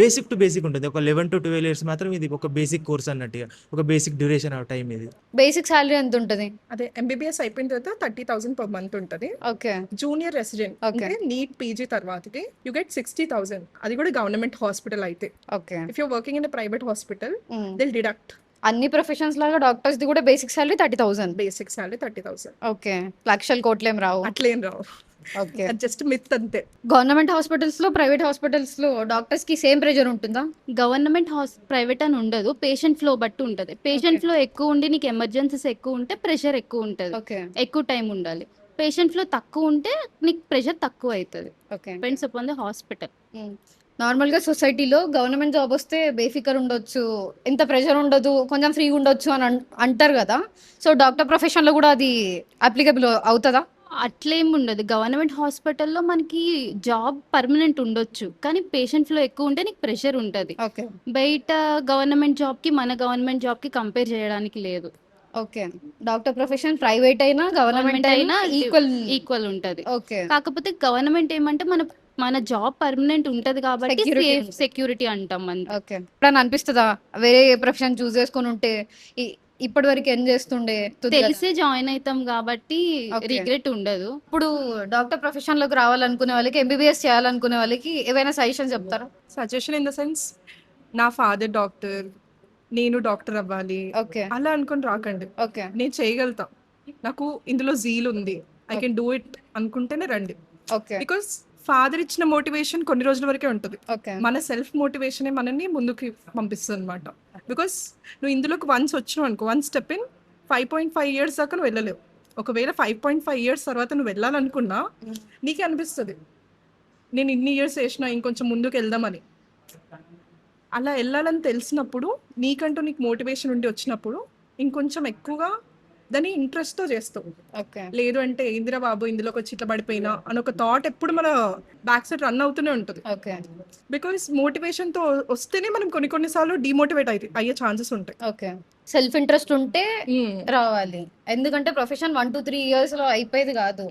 బేసిక్ టు బేసిక్ ఉంటుంది. ఒక 11 to 12 years మాత్రం ఇది ఒక బేసిక్ కోర్స్ అన్నట్టుగా, ఒక బేసిక్ డ్యూరేషన్ ఆఫ్ టైం. ఇది బేసిక్ సాలరీ ఎంత ఉంటుంది? అదే ఎంబీబీఎస్ అయిపోయిన తర్వాత 30,000 per month ఉంటుంది. ఓకే. జూనియర్ రెసిడెంట్ అంటే నీట్ పీజీ తర్వాతకి యూ గెట్ 60,000. అది కూడా గవర్నమెంట్ హాస్పిటల్ అయితే. Okay. If you working in private hospital they'll deduct. అన్ని ప్రొఫెషన్స్ లాగా డాక్టర్స్ ది కూడా basic salary 30,000. Basic salary 30,000. Okay. లక్షల కోట్లేం రావు. అట్లేం రావు. ఓకే. జస్ట్ మిత్ అంతే. గవర్నమెంట్ హాస్పిటల్స్ లో, ప్రైవేట్ హాస్పిటల్స్ లో డాక్టర్స్ కి సేమ్ ప్రెషర్ ఉంటుందా? గవర్నమెంట్ ప్రైవేట్ అని ఉండదు, పేషెంట్ ఫ్లో బట్టి ఉంటుంది. పేషెంట్ ఫ్లో ఎక్కువ ఉండి నీకు ఎమర్జెన్సీస్ ఎక్కువ ఉంటే ప్రెషర్ ఎక్కువ ఉంటుంది, ఎక్కువ టైం ఉండాలి. పేషెంట్ ఫ్లో తక్కువ ఉంటే నీకు ప్రెషర్ తక్కువ అవుతుంది. Depends upon the hospital. నార్మల్గా సొసైటీలో గవర్నమెంట్ జాబ్ వస్తే బేఫికర్ ఉండొచ్చు, ఇంత ప్రెషర్ ఉండదు, కొంచెం ఫ్రీగా ఉండొచ్చు అని అంటారు కదా. సో డాక్టర్ ప్రొఫెషన్లో కూడా అది అప్లికబుల్ అవుతుందా? అట్లేం ఉండదు. గవర్నమెంట్ హాస్పిటల్లో మనకి జాబ్ పర్మనెంట్ ఉండొచ్చు, కానీ పేషెంట్ ఫ్లో ఎక్కువ ఉంటే నీకు ప్రెషర్ ఉంటుంది. ఓకే బయట గవర్నమెంట్ జాబ్కి మన గవర్నమెంట్ జాబ్కి కంపేర్ చేయడానికి లేదు. ఓకే. డాక్టర్ ప్రొఫెషన్ ప్రైవేట్ అయినా గవర్నమెంట్ అయినా ఈక్వల్ ఉంటుంది. ఓకే. కాకపోతే గవర్నమెంట్ ఏమంటే మన జాబ్ పర్మనెంట్ ఉంటది కాబట్టి Security సెక్యూరిటీ అంటాం అంతే. ఓకే. ఇప్పుడు అనిపిస్తుందా వేరే ప్రొఫెషన్ చూస్ చేసుకొని ఉంటే ఇప్పటి వరకు ఏం చేస్తుండే తెలిసే జాయిన్ అవుతాం కాబట్టి Okay. రిగ్రెట్ ఉండదు. ఇప్పుడు డాక్టర్ ప్రొఫెషన్ లోకి రావాలనుకునే వాళ్ళకి, ఎంబీబీఎస్ చేయాలనుకునే వాళ్ళకి ఏవైనా సజెషన్స్ చెప్తారా? సజెషన్ ఇన్ ద సెన్స్, నా ఫాదర్ డాక్టర్, నేను డాక్టర్ అవ్వాలి ఓకే. అలా అనుకొని రాకండి. ఓకే. నేను చేయగలుగుతా, నాకు ఇందులో జీల్ ఉంది, ఐ కెన్ డూ ఇట్ అనుకుంటేనే రండి. ఓకే. బికాస్ ఫాదర్ ఇచ్చిన మోటివేషన్ కొన్ని రోజుల వరకే ఉంటుంది. ఓకే. మన సెల్ఫ్ మోటివేషనే మనల్ని ముందుకు పంపిస్తుంది అనమాట. బికాస్ నువ్వు ఇందులోకి వన్స్ వచ్చినావు అనుకో, వన్ స్టెప్ ఇన్ 5.5 years దాకా నువ్వు వెళ్ళలేవు. ఒకవేళ 5.5 years తర్వాత నువ్వు వెళ్ళాలనుకున్నా నీకే అనిపిస్తుంది నేను ఇన్ని ఇయర్స్ చేసినా ఇంకొంచెం ముందుకు వెళ్దామని. అలా వెళ్ళాలని తెలిసినప్పుడు, నీకంటూ నీకు మోటివేషన్ ఉండి వచ్చినప్పుడు ఇంకొంచెం ఎక్కువగా దాన్ని ఇంట్రెస్ట్తో చేస్తావు. ఓకే. లేదు అంటే ఏందిరా బాబు ఇందులోకి వచ్చి ఇట్లా పడిపోయినా అని ఒక థాట్ ఎప్పుడు మన బ్యాక్ సైడ్ రన్ అవుతూనే ఉంటుంది. ఓకే. బికాస్ మోటివేషన్తో వస్తేనే మనం కొన్నిసార్లు డిమోటివేట్ అయ్యే ఛాన్సెస్ ఉంటాయి. ఓకే. సెల్ఫ్ ఇంట్రెస్ట్ ఉంటే రావాలి, ఎందుకంటే ప్రొఫెషన్ 1 to 3 years లో అయిపోయేది కాదు,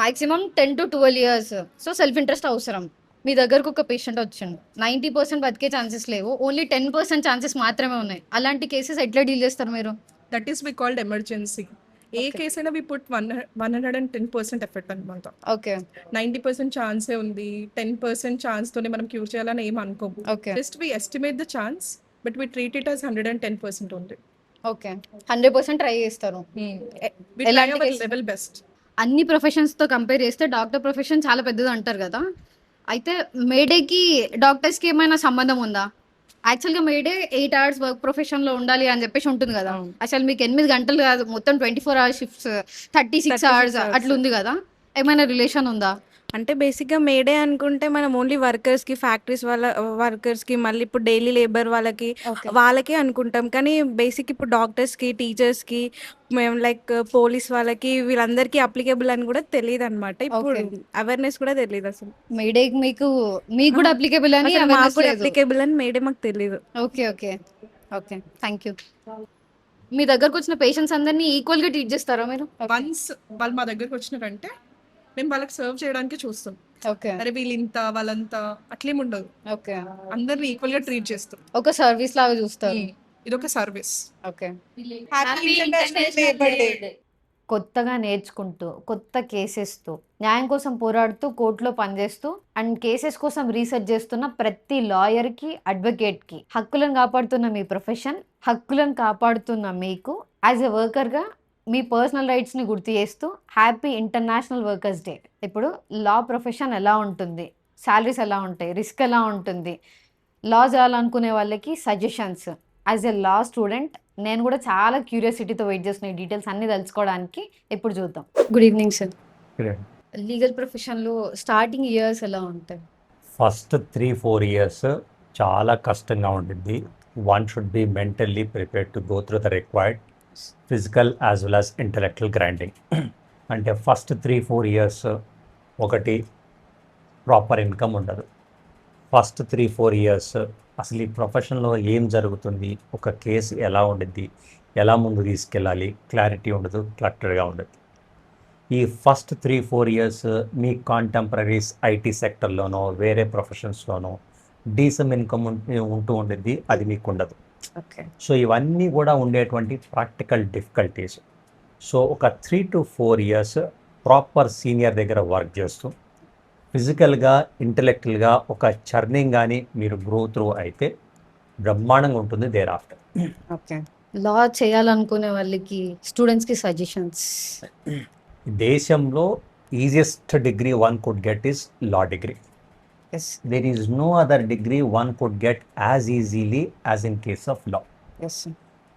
maximum 10 to 12 years. So self interest అవసరం. మీ దగ్గరకు ఒక పేషెంట్ వచ్చిండు, 90% బతికే ఛాన్సెస్ లేవు, ఓన్లీ 10% ఛాన్సెస్ మాత్రమే ఉన్నాయి. అలాంటి కేసెస్ ఎట్లా డీల్ చేస్తారు మీరు? That is we called emergency. ఏ కేసు అయినా వి పుట్ 110% ఎఫెక్ట్ అనమాట. ఓకే. 90% ఛాన్సే ఉంది, 10% ఛాన్స్తోనే మనం క్యూర్ చేయాలని ఏం అనుకోము. Okay. Just we estimate the chance but we treat it as 110% ఉంది. ఓకే. 100% ట్రై చేస్తారు. Level best. అన్ని ప్రొఫెషన్స్ తో కంపేర్ చేస్తే డాక్టర్ ప్రొఫెషన్ చాలా పెద్దది అంటారు కదా. అయితే మేడేకి డాక్టర్స్ కి ఏమైనా సంబంధం ఉందా? యాక్చువల్ గా మేడే 8 hours వర్క్ ప్రొఫెషన్ లో ఉండాలి అని చెప్పేసి ఉంటుంది కదా. అసలు మీకు 8 గంటలు కాదు, మొత్తం 24 hours షిఫ్ట్స్, 36 hours అట్లా ఉంది కదా. ఏమైనా రిలేషన్ ఉందా? అంటే బేసిక్గా మేడే అనుకుంటే మనం ఓన్లీ వర్కర్స్కి, ఫ్యాక్టరీస్ వాళ్ళ వర్కర్స్కి, మళ్ళీ ఇప్పుడు డైలీ లేబర్ వాళ్ళకి అనుకుంటాం. కానీ బేసిక్ ఇప్పుడు డాక్టర్స్కి, టీచర్స్కి, మేము లైక్ పోలీస్ వాళ్ళకి, వీళ్ళందరికీ అప్లికేబుల్ అని కూడా తెలియదు అనమాట. ఇప్పుడు అవేర్నెస్ కూడా తెలియదు అసలు. మేడే మీకు కూడా అప్లికేబుల్ అని, మాకు కూడా అప్లికేబుల్ అని మేడే మాకు తెలియదు. Okay. Okay. Okay. Thank you. మీ దగ్గరకు వచ్చిన పేషెంట్స్ అందరినీ ఈక్వల్ గా ట్రీట్ చేస్తారా మీరు? వన్స్ వాళ్ళు మా దగ్గరకు వచ్చినారంటే మేము వాళ్ళకి సర్వ్ చేయడానికి చూస్తాం. ఓకే. అరే వీళ్ళు ఇంత వాళ్ళంతా అట్లేం ఉండదు. ఓకే. అందరిని ఈక్వల్ గా ట్రీట్ చేస్తాం. ఒక సర్వీస్ లాగా చూస్తారు. ఇదొక service. Okay. Happy international labour day. కొత్తగా నేర్చుకుంటూ, కొత్త కేసెస్తో, న్యాయం కోసం పోరాడుతూ, కోర్టులో పనిచేస్తూ అండ్ కేసెస్ కోసం రీసెర్చ్ చేస్తున్న ప్రతి లాయర్కి, అడ్వకేట్కి హక్కులను కాపాడుతున్న మీ ప్రొఫెషన్, హక్కులను కాపాడుతున్న మీకు యాజ్ ఎ వర్కర్గా మీ పర్సనల్ రైట్స్ని గుర్తు చేస్తూ హ్యాపీ ఇంటర్నేషనల్ వర్కర్స్ డే. ఇప్పుడు లా ప్రొఫెషన్ ఎలా ఉంటుంది, శాలరీస్ ఎలా ఉంటాయి, రిస్క్ ఎలా ఉంటుంది, లా చేయాలనుకునే వాళ్ళకి suggestions. As a law student నేను కూడా చాలా క్యూరియాసిటీతో వెయిట్ చేస్తున్న ఈ డీటెయిల్స్ అన్ని తెలుసుకోవడానికి. ఇప్పుడు చూద్దాం. Good evening sir. లీగల్ ప్రొఫెషన్లో స్టార్టింగ్ ఇయర్స్ ఎలా ఉంటాయి? ఫస్ట్ 3-4 years చాలా కష్టంగా ఉంటుంది. One should be mentally prepared to go through the required physical as well as intellectual grinding. అంటే ఫస్ట్ 3-4 years ఒకటి ప్రాపర్ ఇన్కమ్ ఉండదు. ఫస్ట్ 3-4 years అసలు ఈ ప్రొఫెషన్లో ఏం జరుగుతుంది, ఒక కేసు ఎలా ఉండిద్ది, ఎలా ముందు తీసుకెళ్ళాలి, క్లారిటీ ఉండదు, క్లట్టర్గా ఉండదు. ఈ ఫస్ట్ 3-4 years మీ కాంటెంపరీస్ ఐటీ సెక్టర్లోనో వేరే ప్రొఫెషన్స్లోనో డీసెంట్ ఇన్కమ్ ఉంటూ ఉండిద్ది, అది మీకు ఉండదు. సో ఇవన్నీ కూడా ఉండేటువంటి ప్రాక్టికల్ డిఫికల్టీస్. సో ఒక 3 to 4 years ప్రాపర్ సీనియర్ దగ్గర వర్క్ చేస్తూ ఫిజికల్గా, ఇంటలెక్చువల్గా ఒక చర్నింగ్ కానీ మీరు గ్రో త్రూ అయితే బ్రహ్మాండంగా ఉంటుంది దేర్ ఆఫ్టర్. ఓకే. లా చేయాలనుకునే వాళ్ళకి, స్టూడెంట్స్కి సజెషన్స్. దేశంలో easiest degree one could get is law degree. Yes. There is no other degree one could get as easily as in case of law. Yes.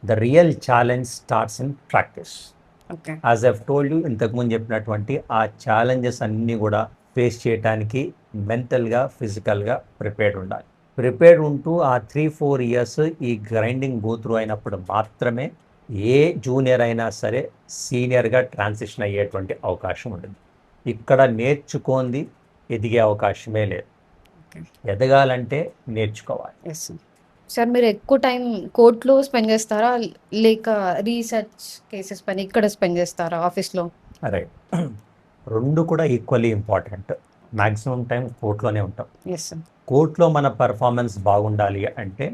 The real challenge starts in practice. Okay. As I've told you, ఇంతకుముందు చెప్పినటువంటి ఆ challenges అన్నీ కూడా face చేయడానికి మెంటల్గా ఫిజికల్గా prepared ఉండాలి. Prepared ఉంటూ ఆ 3-4 ఇయర్స్ ఈ గ్రైండింగ్ గో త్రూ అయినప్పుడు మాత్రమే ఏ జూనియర్ అయినా సరే సీనియర్గా ట్రాన్సిషన్ అయ్యేటువంటి అవకాశం ఉంటుంది. ఇక్కడ నేర్చుకోంది ఎదిగే అవకాశమే లేదు. ఎదగాలంటే నేర్చుకోవాలి. సార్ మీరు ఎక్కువ టైం కోర్టులో స్పెండ్ చేస్తారా లేక రీసెర్చ్ కేసెస్ పైన ఇక్కడ స్పెండ్ చేస్తారా ఆఫీస్లో? రైట్, రెండు కూడా ఈక్వల్లీ ఇంపార్టెంట్. మ్యాక్సిమం టైం కోర్టులోనే ఉంటాం. Yes sir. కోర్టులో మన పర్ఫార్మెన్స్ బాగుండాలి అంటే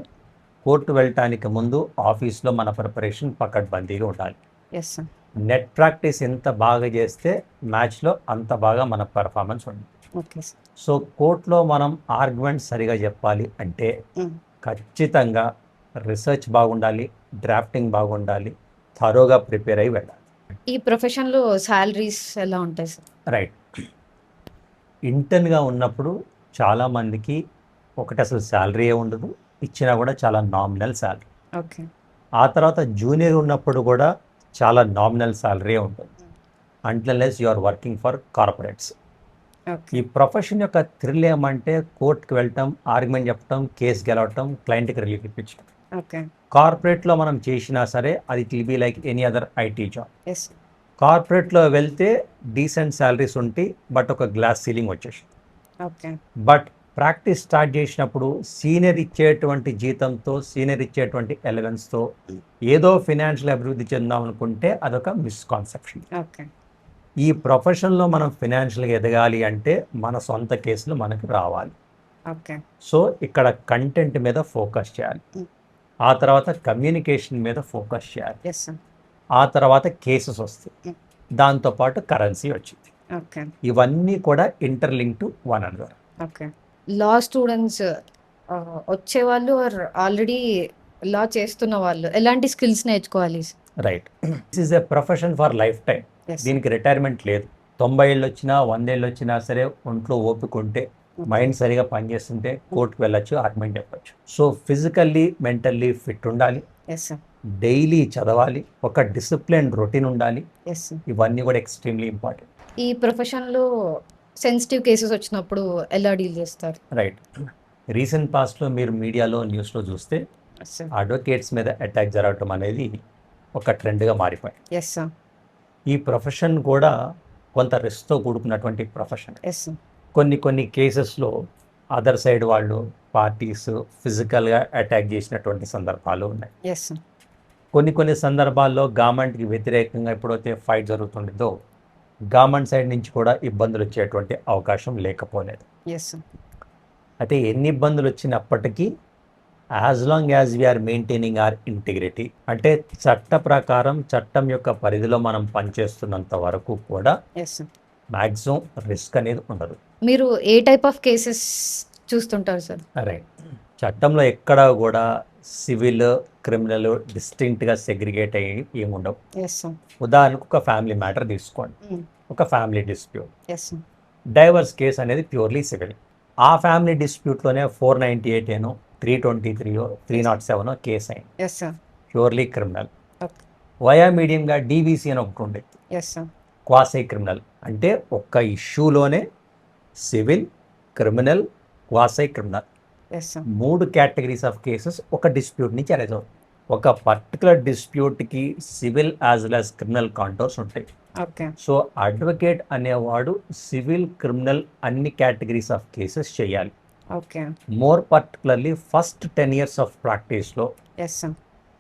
కోర్టు వెళ్ళటానికి ముందు ఆఫీస్లో మన ప్రిపరేషన్ పకడ్బందీగా ఉండాలి. Yes sir. నెట్ ప్రాక్టీస్ ఎంత బాగా చేస్తే మ్యాచ్లో అంత బాగా మన పర్ఫార్మెన్స్ ఉంది. Okay sir. సో కోర్టులో మనం ఆర్గ్యుమెంట్ సరిగా చెప్పాలి అంటే ఖచ్చితంగా రీసెర్చ్ బాగుండాలి, డ్రాఫ్టింగ్ బాగుండాలి, థరోగా ప్రిపేర్ అయ్యి వెళ్ళాలి. ఈ ప్రొఫెషన్లో శాలరీస్ ఎలా ఉంటాయి సార్? రైట్, ఇంటర్న్గా ఉన్నప్పుడు చాలామందికి ఒకటి అసలు శాలరీ ఉండదు, ఇచ్చినా కూడా చాలా నామినల్ శాలరీ. ఓకే. ఆ తర్వాత జూనియర్ ఉన్నప్పుడు కూడా చాలా నామినల్ శాలరీ ఉంటుంది unless you are working for corporates. ఈ ప్రొఫెషన్ యొక్క థ్రిల్ ఏమంటే కోర్టుకి వెళ్ళటం, ఆర్గ్యుమెంట్ చెప్పటం, కేసు గెలవటం, క్లయింట్కి రిలీఫ్ ఇప్పించడం. ఓకే. కార్పొరేట్లో మనం చేసినా సరే అది it will be like any other IT job. Yes. కార్పొరేట్లో వెళ్తే డీసెంట్ శాలరీస్ ఉంటాయి, బట్ ఒక గ్లాస్ సీలింగ్ వచ్చేసి. ఓకే. బట్ ప్రాక్టీస్ స్టార్ట్ చేసినప్పుడు సీనియర్ ఇచ్చేటువంటి జీతంతో, సీనియర్ ఇచ్చేటువంటి ఎలవెన్స్తో ఏదో ఫినాన్షియల్ అభివృద్ధి చెందాం అనుకుంటే అదొక మిస్కాన్సెప్షన్. ఓకే. ఈ ప్రొఫెషన్లో మనం ఫినాన్షియల్గా ఎదగాలి అంటే మన సొంత కేసులు మనకు రావాలి. ఓకే. సో ఇక్కడ కంటెంట్ మీద ఫోకస్ చేయాలి, ఆ తర్వాత కమ్యూనికేషన్ మీద ఫోకస్ చేయాలి, ఎస్ సార్. ఆ తర్వాత కేసెస్ వస్తాయి, దాంతోపాటు కరెన్సీ వచ్చింది. ఓకే. ఇవన్నీ కూడా interlink to one another. Okay. Law students వచ్చేవాళ్ళు ఆల్రెడీ లా చేస్తున్న వాళ్ళు ఎలాంటి స్కిల్స్ నేర్చుకోవాలి? Right, this is a profession for life time. దీనికి రిటైర్మెంట్ లేదు. 90 ఏళ్ళు వచ్చినా 100 ఏళ్ళు వచ్చినా సరే ఒంట్లో ఓపిక ఉంటే, మైండ్ సరిగా పనిచేస్తుంటే కోర్టుకు వెళ్ళొచ్చు, ఆర్గ్యుమెంట్ చెప్పచ్చు. సో ఫిజికల్లీ మెంటల్లీ ఫిట్ ఉండాలి, ఎస్ సార్. డైలీ చదవాలి, ఒక డిసిప్లిన్ రొటీన్ ఉండాలి. Yes sir. ఇవన్నీ కూడా ఎక్స్ట్రీమ్లీ ఇంపార్టెంట్. ఈ ప్రొఫెషన్లో సెన్సిటివ్ కేసెస్ వచ్చినప్పుడు ఎలా డీల్ చేస్తారు? రైట్, రీసెంట్ పాస్ట్లో మీరు మీడియాలో న్యూస్లో చూస్తే అడ్వకేట్స్ మీద అటాక్ జరగటం అనేది ఒక ట్రెండ్గా మారిపోయింది. Yes sir. ఈ ప్రొఫెషన్ కూడా కొంత రిస్క్తో కూడుకున్నటువంటి ప్రొఫెషన్. Yes sir. కొన్ని కేసెస్లో అదర్ సైడ్ వాళ్ళు పార్టీస్ ఫిజికల్గా అటాక్ చేసినటువంటి సందర్భాలు ఉన్నాయి. Yes sir. కొన్ని సందర్భాల్లో గవర్నమెంట్కి వ్యతిరేకంగా ఎప్పుడైతే ఫైట్ జరుగుతుండేదో గవర్నమెంట్ సైడ్ నుంచి కూడా ఇబ్బందులు వచ్చేటువంటి అవకాశం లేకపోలేదు. Yes sir. అయితే ఎన్ని ఇబ్బందులు వచ్చినప్పటికీ as long as we are maintaining our integrity, అంటే చట్ట ప్రకారం చట్టం యొక్క పరిధిలో మనం పనిచేస్తున్నంత వరకు కూడా ఎస్ సార్. మ్యాక్సిమం రిస్క్ అనేది ఉండదు. మీరు ఏ టైప్ ఆఫ్ కేసెస్ చూస్తుంటారు సార్? రైట్, చట్టంలో ఎక్కడా కూడా సివిల్, క్రిమినల్ డిస్టింక్ట్గా సెగ్రిగేట్ అయ్యి ఏముండవు. Yes sir. ఉదాహరణకు ఒక ఫ్యామిలీ మ్యాటర్ తీసుకోండి, ఒక family dispute. Yes sir. Divorce case అనేది ప్యూర్లీ సివిల్. ఆ ఫ్యామిలీ డిస్ప్యూట్లోనే 498 ఏనో 323 307 కేసు అయింది, yes sir. Purely criminal. Okay. Via మీడియంగా డీవీసీ అని ఒకటి ఉండేది, ఎస్ సార్. Quasi criminal. అంటే ఒక్క ఇష్యూలోనే civil, criminal, quasi criminal, yes sir. 3 categories of cases ఒక డిస్ప్యూట్ నుంచి అరైజ్ అవుతుంది. ఒక పర్టికులర్ డిస్ప్యూట్కి civil as well as criminal contours ఉంటాయి. ఓకే. సో అడ్వకేట్ అనేవాడు సివిల్, క్రిమినల్ అన్ని కేటగిరీస్ ఆఫ్ కేసెస్ చేయాలి. Okay. More particularly first 10 years of ప్రాక్టీస్లో ఎస్ సార్.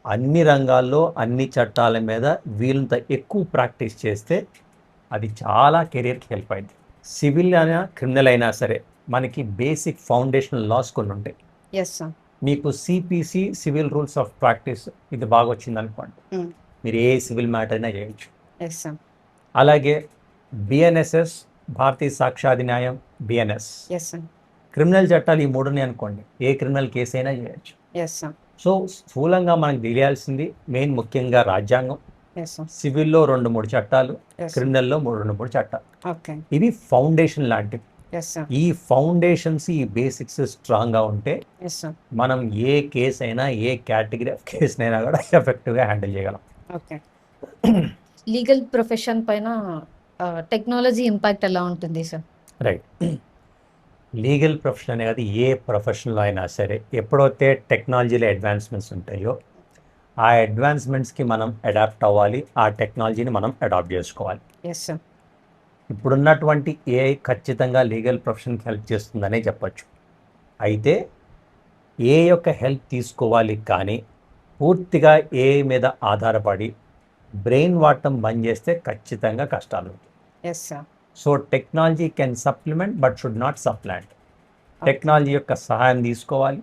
అన్ని రంగాల్లో అన్ని చట్టాల మీద వీళ్ళంత ఎక్కువ ప్రాక్టీస్ చేస్తే అది చాలా కెరీర్కి హెల్ప్ అయింది. సివిల్ అయినా క్రిమినల్ అయినా సరే మనకి బేసిక్ ఫౌండేషనల్ లాస్ కొన్ని ఉంటాయి. Yes sir. మీకు CPC civil rules of practice ఇది బాగా వచ్చింది అనుకోండి, మీరు ఏ సివిల్ మ్యాటర్ అయినా చేయొచ్చు. Yes sir. అలాగే బిఎన్ఎస్ఎస్, భారతీయ సాక్ష్యాధిన్యాయం, బిఎన్ఎస్, ఎస్ సార్. క్రిమినల్ చట్టాలు ఈ 3 అనుకోండి, ఏ క్రిమినల్ కేసు అయినా చేయొచ్చు. Yes sir. సో స్థూలంగా మనకు తెలియాల్సింది మెయిన్ ముఖ్యంగా రాజ్యాంగం, ఎస్ సార్. సివిల్లో 2-3 చట్టాలు, Yes. క్రిమినల్లో 2-3 చట్టాలు. ఓకే. ఇవి ఫౌండేషన్ లాంటివి. Yes sir. ఈ ఫౌండేషన్స్, ఈ బేసిక్స్ స్ట్రాంగ్గా ఉంటే ఎస్ సార్. మనం ఏ కేసు అయినా, ఏ కేటగిరీ ఆఫ్ కేసునైనా కూడా ఎఫెక్టివ్గా హ్యాండిల్ చేయగలం. ఓకే. లీగల్ ప్రొఫెషన్ పైన టెక్నాలజీ ఇంపాక్ట్ ఎలా ఉంటుంది సార్? రైట్, లీగల్ ప్రొఫెషన్ అనేది ఏ ప్రొఫెషన్లో అయినా సరే ఎప్పుడైతే టెక్నాలజీలో అడ్వాన్స్మెంట్స్ ఉంటాయో ఆ అడ్వాన్స్మెంట్స్కి మనం అడాప్ట్ అవ్వాలి, ఆ టెక్నాలజీని మనం అడాప్ట్ చేసుకోవాలి. Yes sir. ఇప్పుడున్నటువంటి ఏఐ ఖచ్చితంగా లీగల్ ప్రొఫెషన్కి హెల్ప్ చేస్తుందనే చెప్పచ్చు. అయితే ఏ యొక్క హెల్ప్ తీసుకోవాలి కానీ పూర్తిగా ఏఐ మీద ఆధారపడి బ్రెయిన్ వాడటం బంద్ చేస్తే ఖచ్చితంగా కష్టాలు ఉంటాయి. Yes sir. So technology can supplement but should not supplant. Technology యొక్క సహాయం తీసుకోవాలి.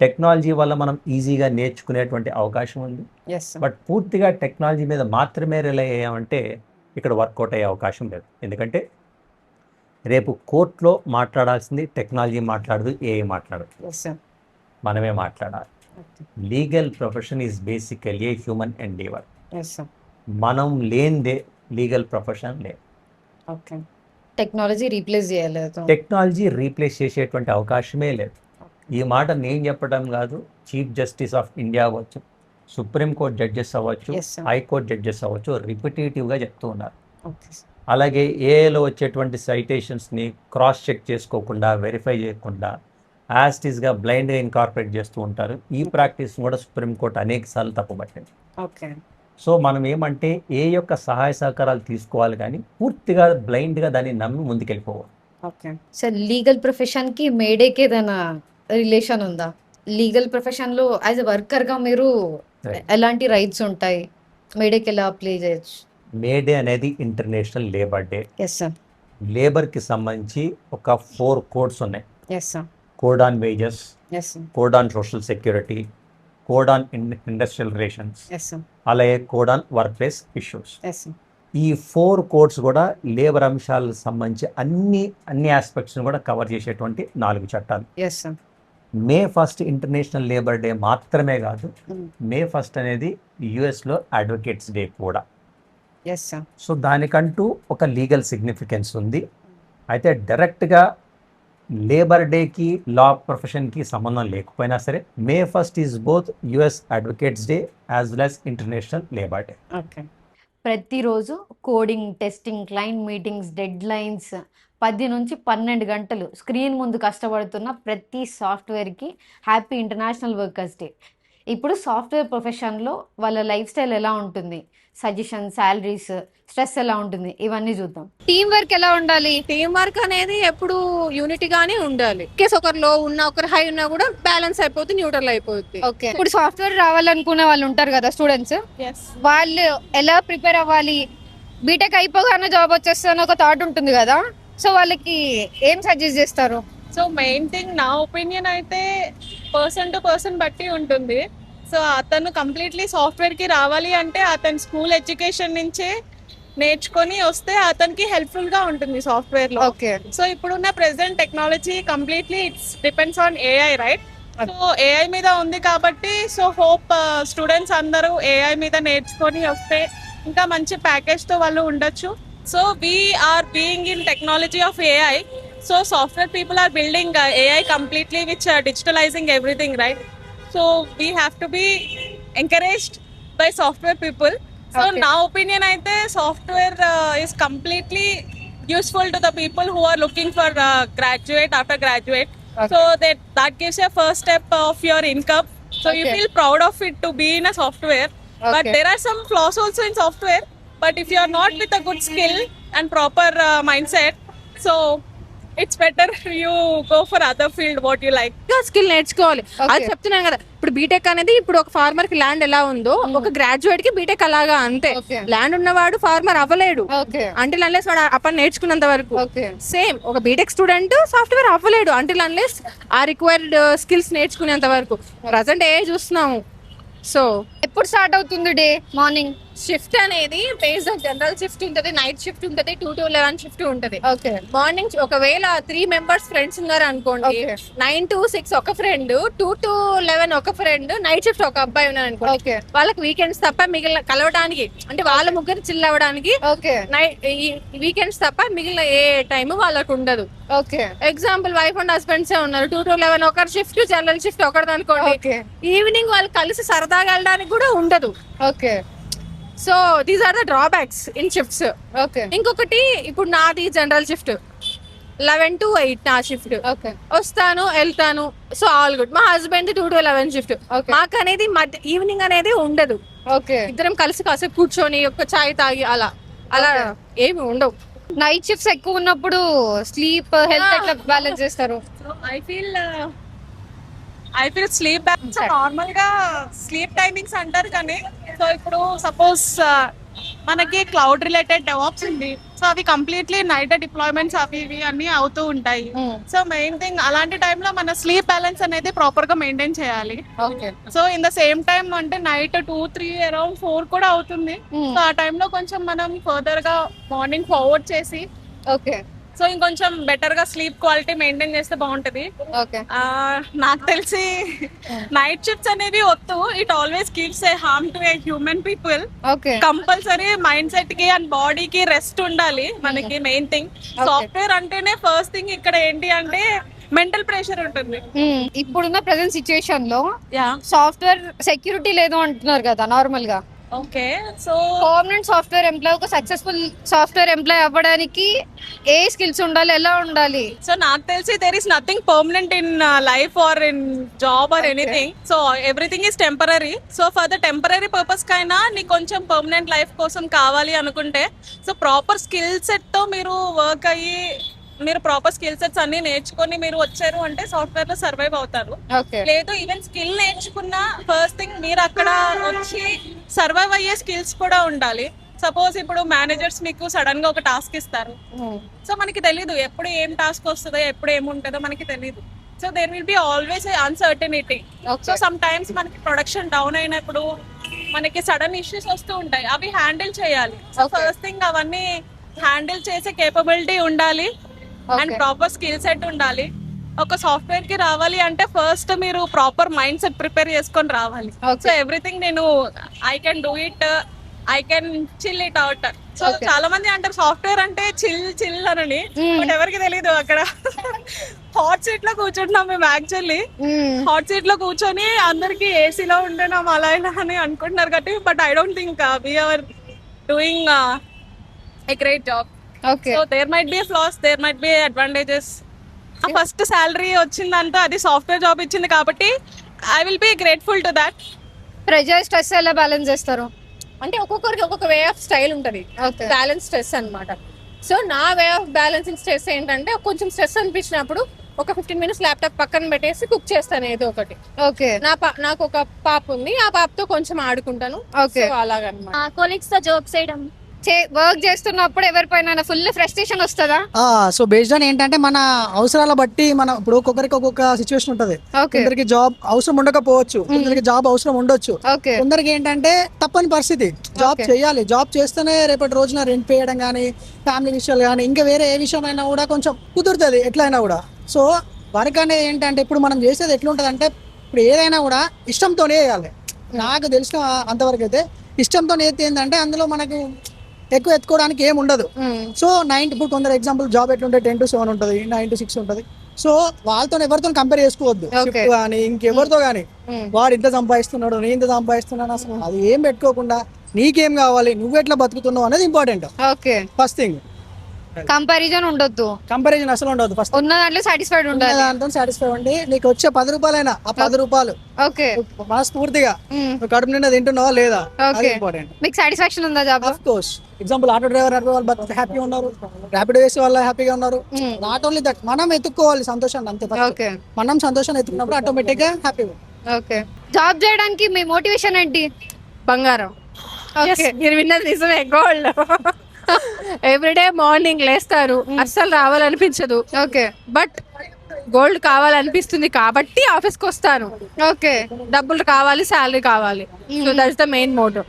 టెక్నాలజీ వల్ల మనం ఈజీగా నేర్చుకునేటువంటి అవకాశం ఉంది. Yes sir. బట్ పూర్తిగా టెక్నాలజీ మీద మాత్రమే రిలై అయ్యామంటే ఇక్కడ వర్కౌట్ అయ్యే అవకాశం లేదు. ఎందుకంటే రేపు కోర్టులో మాట్లాడాల్సింది టెక్నాలజీ మాట్లాడదు, ఏఐ మాట్లాడదు, ఎస్ సార్. మనమే మాట్లాడాలి. Legal profession is basically a human endeavour. Yes sir. మనం లేనిదే లీగల్ ప్రొఫెషన్ లేదు. ఓకే. టెక్నాలజీ రీప్లేస్ చేయలేదు. టెక్నాలజీ రీప్లేస్ చేసేటువంటి అవకాశమే లేదు. ఈ మాట నేను చెప్పడం కాదు, చీఫ్ జస్టిస్ ఆఫ్ ఇండియా అవ్వచ్చు, సుప్రీంకోర్టు జడ్జెస్ అవ్వచ్చు, Yes, sir. హైకోర్టు జడ్జెస్ అవ్వచ్చు, రిపిటేటివ్గా చెప్తూ ఉన్నారు. ఓకే. అలాగే ఏఐలో వచ్చేటువంటి సైటేషన్స్ని క్రాస్ చెక్ చేసుకోకుండా, వెరిఫై చేయకుండా యాస్టీస్గా బ్లైండ్గా ఇన్కార్పొరేట్ చేస్తూ ఉంటారు. ఈ ప్రాక్టీస్ కూడా సుప్రీంకోర్టు అనేక సార్లు తప్పుపట్టింది. ఓకే. సో మనం ఏమంటే ఏ యొక్క సహాయ సహకారాలు తీసుకోవాలి కానీ పూర్తిగా బ్లైండ్గా దాన్ని నమ్మి ముందుకెళ్ళిపోవాలి. ఓకే. సార్, లీగల్ ప్రొఫెషన్కి మేడేకి ఏదైనా రిలేషన్ ఉందా? లీగల్ ప్రొఫెషన్లో యాజ్ ఎ వర్కర్గా మీరు Right. ఎలాంటి రైట్స్ ఉంటాయి? మేడేకి ఎలా అప్లై చేయొచ్చు? మే డే అనేది international labour day. Yes sir. లేబర్కి సంబంధించి ఒక 4 కోడ్స్ ఉన్నాయి. Yes sir. Code on wages, yes sir. Code on social security, code on industrial relations, yes sir. అలాగే code on workplace issues. Yes sir. ఈ 4 codes కూడా labour అంశాలకు సంబంధించి అన్ని ఆస్పెక్ట్స్ని కూడా కవర్ చేసేటువంటి 4 చట్టాలు. Yes sir. May 1 international labour day మాత్రమే కాదు, Mm. మే 1 అనేది యుఎస్లో అడ్వకేట్స్ డే కూడా. Yes sir. సో దానికంటూ ఒక లీగల్ సిగ్నిఫికెన్స్ ఉంది. అయితే డైరెక్ట్గా లేబర్ డేకి లా ప్రొఫెషన్కి సంబంధం లేకపోయినా సరే May 1 is both US advocates day as well as international labour day. Okay. ప్రతిరోజు coding, testing, client meetings, deadlines 10 నుంచి 12 గంటలు స్క్రీన్ ముందు కష్టపడుతున్న ప్రతి సాఫ్ట్వేర్కి హ్యాపీ ఇంటర్నేషనల్ వర్కర్స్ డే. ఇప్పుడు సాఫ్ట్వేర్ ప్రొఫెషన్లో వాళ్ళ లైఫ్ స్టైల్ ఎలా ఉంటుంది, సజెషన్, శాలరీస్, స్ట్రెస్ ఎలా ఉంటుంది, ఇవన్నీ చూద్దాం. టీం వర్క్ ఎలా ఉండాలి? టీం వర్క్ అనేది ఎప్పుడు యూనిటీగానే ఉండాలి. కేసు ఒకరు లో ఉన్నా ఒకరు హై ఉన్నా కూడా బ్యాలెన్స్ అయిపోతుంది, న్యూట్రల్ అయిపోతుంది. ఓకే. ఇప్పుడు సాఫ్ట్వేర్ రావాలనుకునే వాళ్ళు ఉంటారు కదా స్టూడెంట్స్, ఎస్. వాళ్ళు ఎలా ప్రిపేర్ అవ్వాలి? బీటెక్ అయిపోగానే జాబ్ వచ్చేస్తుందని ఒక థాట్ ఉంటుంది కదా, సో వాళ్ళకి ఏం సజెస్ట్ చేస్తారు? సో మెయిన్ థింగ్ నా ఒపీనియన్ అయితే పర్సన్ టు పర్సన్ బట్టి ఉంటుంది. సో అతను కంప్లీట్లీ సాఫ్ట్వేర్కి రావాలి అంటే అతను స్కూల్ ఎడ్యుకేషన్ నుంచే నేర్చుకొని వస్తే అతనికి హెల్ప్ఫుల్గా ఉంటుంది సాఫ్ట్వేర్లో. ఓకే. సో ఇప్పుడున్న present technology completely it's depends on AI, right? So AI మీద ఉంది కాబట్టి సో హోప్ స్టూడెంట్స్ అందరూ ఏఐ మీద నేర్చుకొని వస్తే ఇంకా మంచి ప్యాకేజ్తో వాళ్ళు ఉండొచ్చు. So we are being in technology of AI. So software people are building AI completely, which are digitalizing everything, right? So we have to be encouraged by software people. So Okay. now opinion aithe software is completely useful to the people who are looking for graduate after graduate. Okay. So that gives you a first step of your income. So you Okay. feel proud of it to be in a software. But Okay. there are some flaws also in software. But if you are not with a good skill and proper mindset, so it's better you go for other field what you like. Skill నేర్చుకోవాలి. Okay. అది చెప్తున్నాను కదా, ఇప్పుడు BTech అనేది ఇప్పుడు ఒక farmer కి land ఎలా ఉందో ఒక గ్రాడ్యుయేట్ కి బీటెక్ అలాగా అంతే. Okay. ల్యాండ్ ఉన్నవాడు ఫార్మర్ అవ్వలేడు ఓకే. అంటిల్ అన్లెస్ వాడు ఆ పని నేర్చుకున్నంత వరకు. ఓకే. సేమ్ ఒక బీటెక్ స్టూడెంట్ సాఫ్ట్వేర్ అవ్వలేడు అంటిల్ అన్లెస్ ఆ రిక్వైర్డ్ స్కిల్స్ నేర్చుకునేంత వరకు. ప్రజెంట్ ఏ చూస్తున్నాము. సో ఎప్పుడు స్టార్ట్ అవుతుంది డే? మార్నింగ్ షిఫ్ట్ అనేది బేస్డ్ ఆన్ జనరల్ షిఫ్ట్ ఉంటుంది, నైట్ షిఫ్ట్ ఉంటుంది, 2 to 11 షిఫ్ట్ ఉంటుంది. ఓకే. మార్నింగ్ ఒకవేళ 3 మెంబర్స్ ఫ్రెండ్స్ ఉన్నారు అనుకోండి, Okay. 9 to 6 ఒక ఫ్రెండ్, 2 to 11 ఒక ఫ్రెండ్, నైట్ షిఫ్ట్ ఒక అబ్బాయి ఉన్నారు అనుకోండి. ఓకే. వాళ్ళకి వీకెండ్స్ తప్ప మిగిలిన కలవడానికి అంటే వాళ్ళ ముగ్గురు చిల్ అవ్వడానికి ఓకే. వీకెండ్స్ తప్ప మిగిలిన ఏ టైం వాళ్ళకు ఉండదు. Okay. Example wife and husbands ఉన్నారు, 2 to 11 ఒకరి షిఫ్ట్, జనరల్ షిఫ్ట్ ఒకటి అనుకోండి. ఓకే. ఈవినింగ్ వాళ్ళు కలిసి సరదాగా వెళ్ళడానికి కూడా ఉండదు. Okay. So these are the drawbacks in shifts. Okay. ఇంకొకటి ఇప్పుడు నాది జనరల్ షిఫ్ట్, 11 to 8 నా షిఫ్ట్. వస్తాను వెళ్తాను, సో ఆల్ గుడ్. మా హస్బెండ్ 2 to 11 షిఫ్ట్. మాకు అనేది ఈవినింగ్ అనేది ఉండదు. ఇద్దరం కలిసి కాసేపు కూర్చొని ఒక చాయ్ తాగి అలా అలా ఏమి ఉండవు. నైట్ షిఫ్ట్స్ ఎక్కువ ఉన్నప్పుడు స్లీప్ హెల్త్ ఎట్లా బ్యాలెన్స్ చేస్తారు? I feel sleep balance normal గా స్లీప్ టైమింగ్స్ అంటారు కానీ, సో ఇప్పుడు సపోజ్ మనకి క్లౌడ్ రిలేటెడ్ డెవాప్స్ ఉంది, సో అవి కంప్లీట్లీ నైట్ డిప్లాయ్మెంట్స్ అవి ఇవి అన్ని అవుతూ ఉంటాయి. సో మెయిన్ థింగ్ అలాంటి టైంలో మన స్లీప్ బ్యాలెన్స్ అనేది ప్రాపర్ గా మెయింటైన్ చేయాలి. So in the same time అంటే నైట్ 2-3 అరౌండ్ 4 కూడా అవుతుంది. సో ఆ టైంలో కొంచెం మనం ఫర్దర్ గా మార్నింగ్ ఫార్వర్డ్ చేసి సో ఇంకొంచెం బెటర్ గా స్లీప్ క్వాలిటీ మెయింటైన్ చేస్తే బాగుంటది. నాకు తెలిసి నైట్ షిఫ్ట్స్ అనేవి వద్దు. It always gives a harm to a human people. Compulsory mind set కి అండ్ బాడీకి రెస్ట్ ఉండాలి మనకి. మెయిన్ థింగ్ సాఫ్ట్వేర్ అంటేనే ఫస్ట్ థింగ్ ఇక్కడ ఏంటి అంటే మెంటల్ ప్రెషర్ ఉంటుంది. ఇప్పుడున్న ప్రెసెంట్ సిచ్యుయేషన్ లో సాఫ్ట్వేర్ సెక్యూరిటీ లేదు అంటున్నారు కదా నార్మల్ గా. Okay, so permanent software employee, ఒక సక్సెస్ఫుల్ సాఫ్ట్వేర్ ఎంప్లాయ్ అవ్వడానికి ఏ స్కిల్స్ ఉండాలి, ఎలా ఉండాలి? సో నాకు తెలిసి there is nothing permanent in life or in job or anything. So everything is temporary. So for the temporary purpose కైనా నీకు కొంచెం పర్మనెంట్ లైఫ్ కోసం కావాలి అనుకుంటే, సో ప్రాపర్ స్కిల్ సెట్ తో మీరు వర్క్ అయ్యి మీరు ప్రాపర్ స్కిల్ సెట్స్ అన్ని నేర్చుకొని మీరు వచ్చారు అంటే సాఫ్ట్వేర్ లో సర్వైవ్ అవుతారు. లేదు ఈవెన్ స్కిల్ నేర్చుకున్న ఫస్ట్ థింగ్ మీరు అక్కడ వచ్చి సర్వైవ్ అయ్యే స్కిల్స్ కూడా ఉండాలి. సపోజ్ ఇప్పుడు మేనేజర్స్ మీకు సడన్ గా ఒక టాస్క్ ఇస్తారు. సో మనకి తెలీదు ఎప్పుడు ఏం టాస్క్ వస్తుందో ఎప్పుడు ఏముంటుందో మనకి తెలీదు. So there will be always uncertainty. So sometimes మనకి ప్రొడక్షన్ డౌన్ అయినప్పుడు మనకి సడన్ ఇష్యూస్ వస్తూ ఉంటాయి, అవి హ్యాండిల్ చేయాలి. సో ఫస్ట్ థింగ్ అవన్నీ హ్యాండిల్ చేసే కేపబిలిటీ ఉండాలి అండ్ ప్రాపర్ స్కిల్ సెట్ ఉండాలి. ఒక సాఫ్ట్వేర్ కి రావాలి అంటే ఫస్ట్ మీరు ప్రాపర్ మైండ్ సెట్ ప్రిపేర్ చేసుకొని రావాలి. సో ఎవ్రీథింగ్ నేను I can do it, I can chill it out. So చాలా మంది అంటారు సాఫ్ట్వేర్ అంటే చిల్ అని, బట్ ఎవరికి తెలీదు అక్కడ హాట్ సీట్ లో కూర్చుంటున్నాం మేము. యాక్చువల్లీ హాట్ సీట్ లో కూర్చొని అందరికి ఏసీలో ఉంటున్నాం అలా ఇలా అని అనుకుంటున్నారు కాబట్టి, but I don't think we are doing a great job. So there might be flaws, there might be advantages. First salary వచ్చిందంటే అది సాఫ్ట్వేర్ జాబ్ ఇచ్చింది కాబట్టి I will be grateful to that. Pressure stress ఎలా balance చేస్తారు అంటే ఒక్కొక్కరికి ఒక్కొక్క way of style ఉంటుంది, బ్యాలెన్స్ స్ట్రెస్ అన్నమాట. సో నా వే ఆఫ్ బ్యాలెన్సింగ్ స్ట్రెస్ ఏంటంటే కొంచెం స్ట్రెస్ అనిపించినప్పుడు ఒక 15 minutes ల్యాప్టాప్ పక్కన పెట్టేసి కుక్ చేస్తాను ఏదో ఒకటి. నాకు ఒక పాప ఉంది, ఆ పాపతో కొంచెం ఆడుకుంటాను. అలాగన్నమాట. కొలీగ్స్ తో జోక్స్ చేయడం, వర్క్ చేస్తున్నప్పుడు ఎవరిపైన ఫుల్ ఫ్రస్ట్రేషన్ వస్తుందా? సో బేస్డ్ ఆన్ ఏంటంటే మన అవసరాల బట్టి మనం ఇప్పుడు ఒక్కొక్కరికి ఒక్కొక్క సిచ్యువేషన్ ఉంటది. కొందరికి జాబ్ అవసరం ఉండకపోవచ్చు, కొందరికి జాబ్ అవసరం ఉండొచ్చు, కొందరికి ఏంటంటే తప్పని పరిస్థితి జాబ్ చేయాలి. జాబ్ చేస్తేనే రేపటి రోజున రెంట్ పేయడం కానీ ఫ్యామిలీ విషయాలు కానీ ఇంకా వేరే ఏ విషయం అయినా కూడా కొంచెం కుదురుతుంది ఎట్లయినా కూడా. సో వర్క్ అనేది ఏంటంటే ఇప్పుడు మనం చేసేది ఎట్లుంటది అంటే ఇప్పుడు ఏదైనా కూడా ఇష్టంతోనే చేయాలి. నాకు తెలిసిన అంతవరకు అయితే ఇష్టంతో అయితే ఏంటంటే అందులో మనకు ఎక్కువ ఎత్తుకోవడానికి ఏమి ఉండదు. సో 9 ఇప్పుడు కొందరు ఎగ్జాంపుల్ జాబ్ ఎట్లుంటే 10 to 7 ఉంటుంది, 9 to 6 ఉంటుంది. సో వాళ్ళతో ఎవరితో కంపేర్ చేసుకోవద్దు, కానీ ఇంకెవరితో కానీ వాడు ఇంత సంపాదిస్తున్నాడు నేను ఇంత సంపాదిస్తున్నాను అసలు అది ఏం పెట్టుకోకుండా నీకేం కావాలి నువ్వు ఎట్లా బతుకుతున్నావు అనేది ఇంపార్టెంట్. ఫస్ట్ థింగ్ కంపారిజన్ ఉండొద్దు, కంపారిజన్ అసలు ఉండదు. ఫస్ట్ ఉన్న దాంట్లో సాటిస్ఫైడ్ ఉండాలి, దాంతో సాటిస్ఫైడ్ ఉండి నీకు వచ్చే 10 రూపాయలైనా ఆ 10 రూపాయలు మనస్ఫూర్తిగా కడుపు నిండా తింటున్నావా లేదా అది ఇంపార్టెంట్. మీకు సాటిస్ఫాక్షన్ ఉందా job? Of course. Example auto driver వాళ్ళు హ్యాపీగా ఉన్నారు, ర్యాపిడో వేసే వాళ్ళు హ్యాపీగా ఉన్నారు. నాట్ ఓన్లీ దట్ మనం ఎత్తుకోవాలి సంతోషాన్ని అంతే. మనం సంతోషాన్ని ఎత్తుకున్నప్పుడు ఆటోమేటిక్ గా హ్యాపీగా. జాబ్ చేయడానికి మీ మోటివేషన్ ఏంటి? బంగారం. మీరు విన్నది నిజమే, గోల్డ్. ఎవ్రీడే మార్నింగ్ లేస్తారు, అస్సలు రావాలనిపించదు, బట్ గోల్డ్ కావాలనిపిస్తుంది కాబట్టి ఆఫీస్ కి వస్తాను. డబ్బులు కావాలి, శాలరీ కావాలి. So that's the main motto.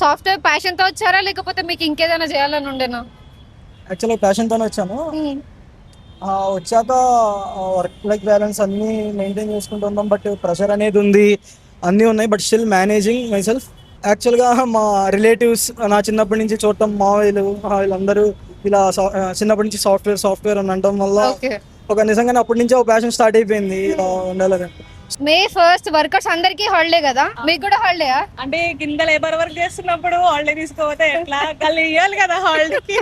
Software passion తో వచ్చారా లేకపోతే మీకు ఇంకేదైనా చేయాలని ఉండేనా? యాక్చువల్లీ ప్యాషన్ తోనే వచ్చాను. వచ్చాక వర్క్ లైఫ్ బ్యాలెన్స్ అన్ని మెయింటైన్ చేసుకుంటున్నాం, బట్ ప్రెషర్ అనేది ఉంది, అన్నీ ఉన్నాయి, but still managing my self. యాక్చువల్గా మా రిలేటివ్స్ నా చిన్నప్పటి నుంచి చూడటం, మావయ్యలు వీళ్ళందరూ ఇలా చిన్నప్పటి నుంచి సాఫ్ట్వేర్ అని అనడం వల్ల ఒక నిజంగానే అప్పటి నుంచి ఒక ప్యాషన్ స్టార్ట్ అయిపోయింది ఉండాలని. May 1st వర్కర్స్ అందరికి హాలిడే కదా, మీకు కూడా హాలిడే? అంటే కింద లేబర్ వర్క్ చేస్తున్నప్పుడు హాలిడే తీసుకోపోతే ఎట్లా? కళ్ళు ఇవ్వాలి కదా హాలిడేకి.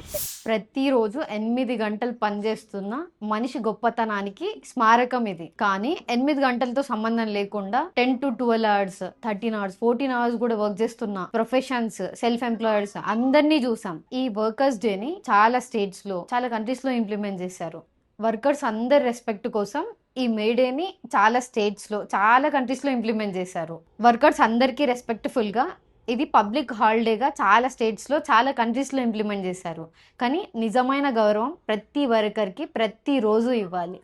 ప్రతిరోజు 8 గంటలు పనిచేస్తున్న మనిషి గొప్పతనానికి స్మారకం ఇది. కానీ 8 గంటలతో సంబంధం లేకుండా 10 to 12 అవర్స్, 13 అవర్స్, 14 అవర్స్ కూడా వర్క్ చేస్తున్న ప్రొఫెషన్స్, సెల్ఫ్ ఎంప్లాయర్స్ అందరినీ చూసాం. ఈ వర్కర్స్ డేని చాలా స్టేట్స్ లో, చాలా కంట్రీస్ లో ఇంప్లిమెంట్ చేశారు. వర్కర్స్ అందరి రెస్పెక్ట్ కోసం ఈ మేడేని చాలా స్టేట్స్ లో, చాలా కంట్రీస్ లో ఇంప్లిమెంట్ చేశారు. వర్కర్స్ అందరికీ రెస్పెక్ట్ఫుల్ గా ఇది పబ్లిక్ హాలిడేగా చాలా స్టేట్స్ లో, చాలా కంట్రీస్ లో ఇంప్లిమెంట్ చేశారు. కానీ నిజమైన గౌరవం ప్రతి వర్కర్ కి ప్రతి రోజు ఇవ్వాలి.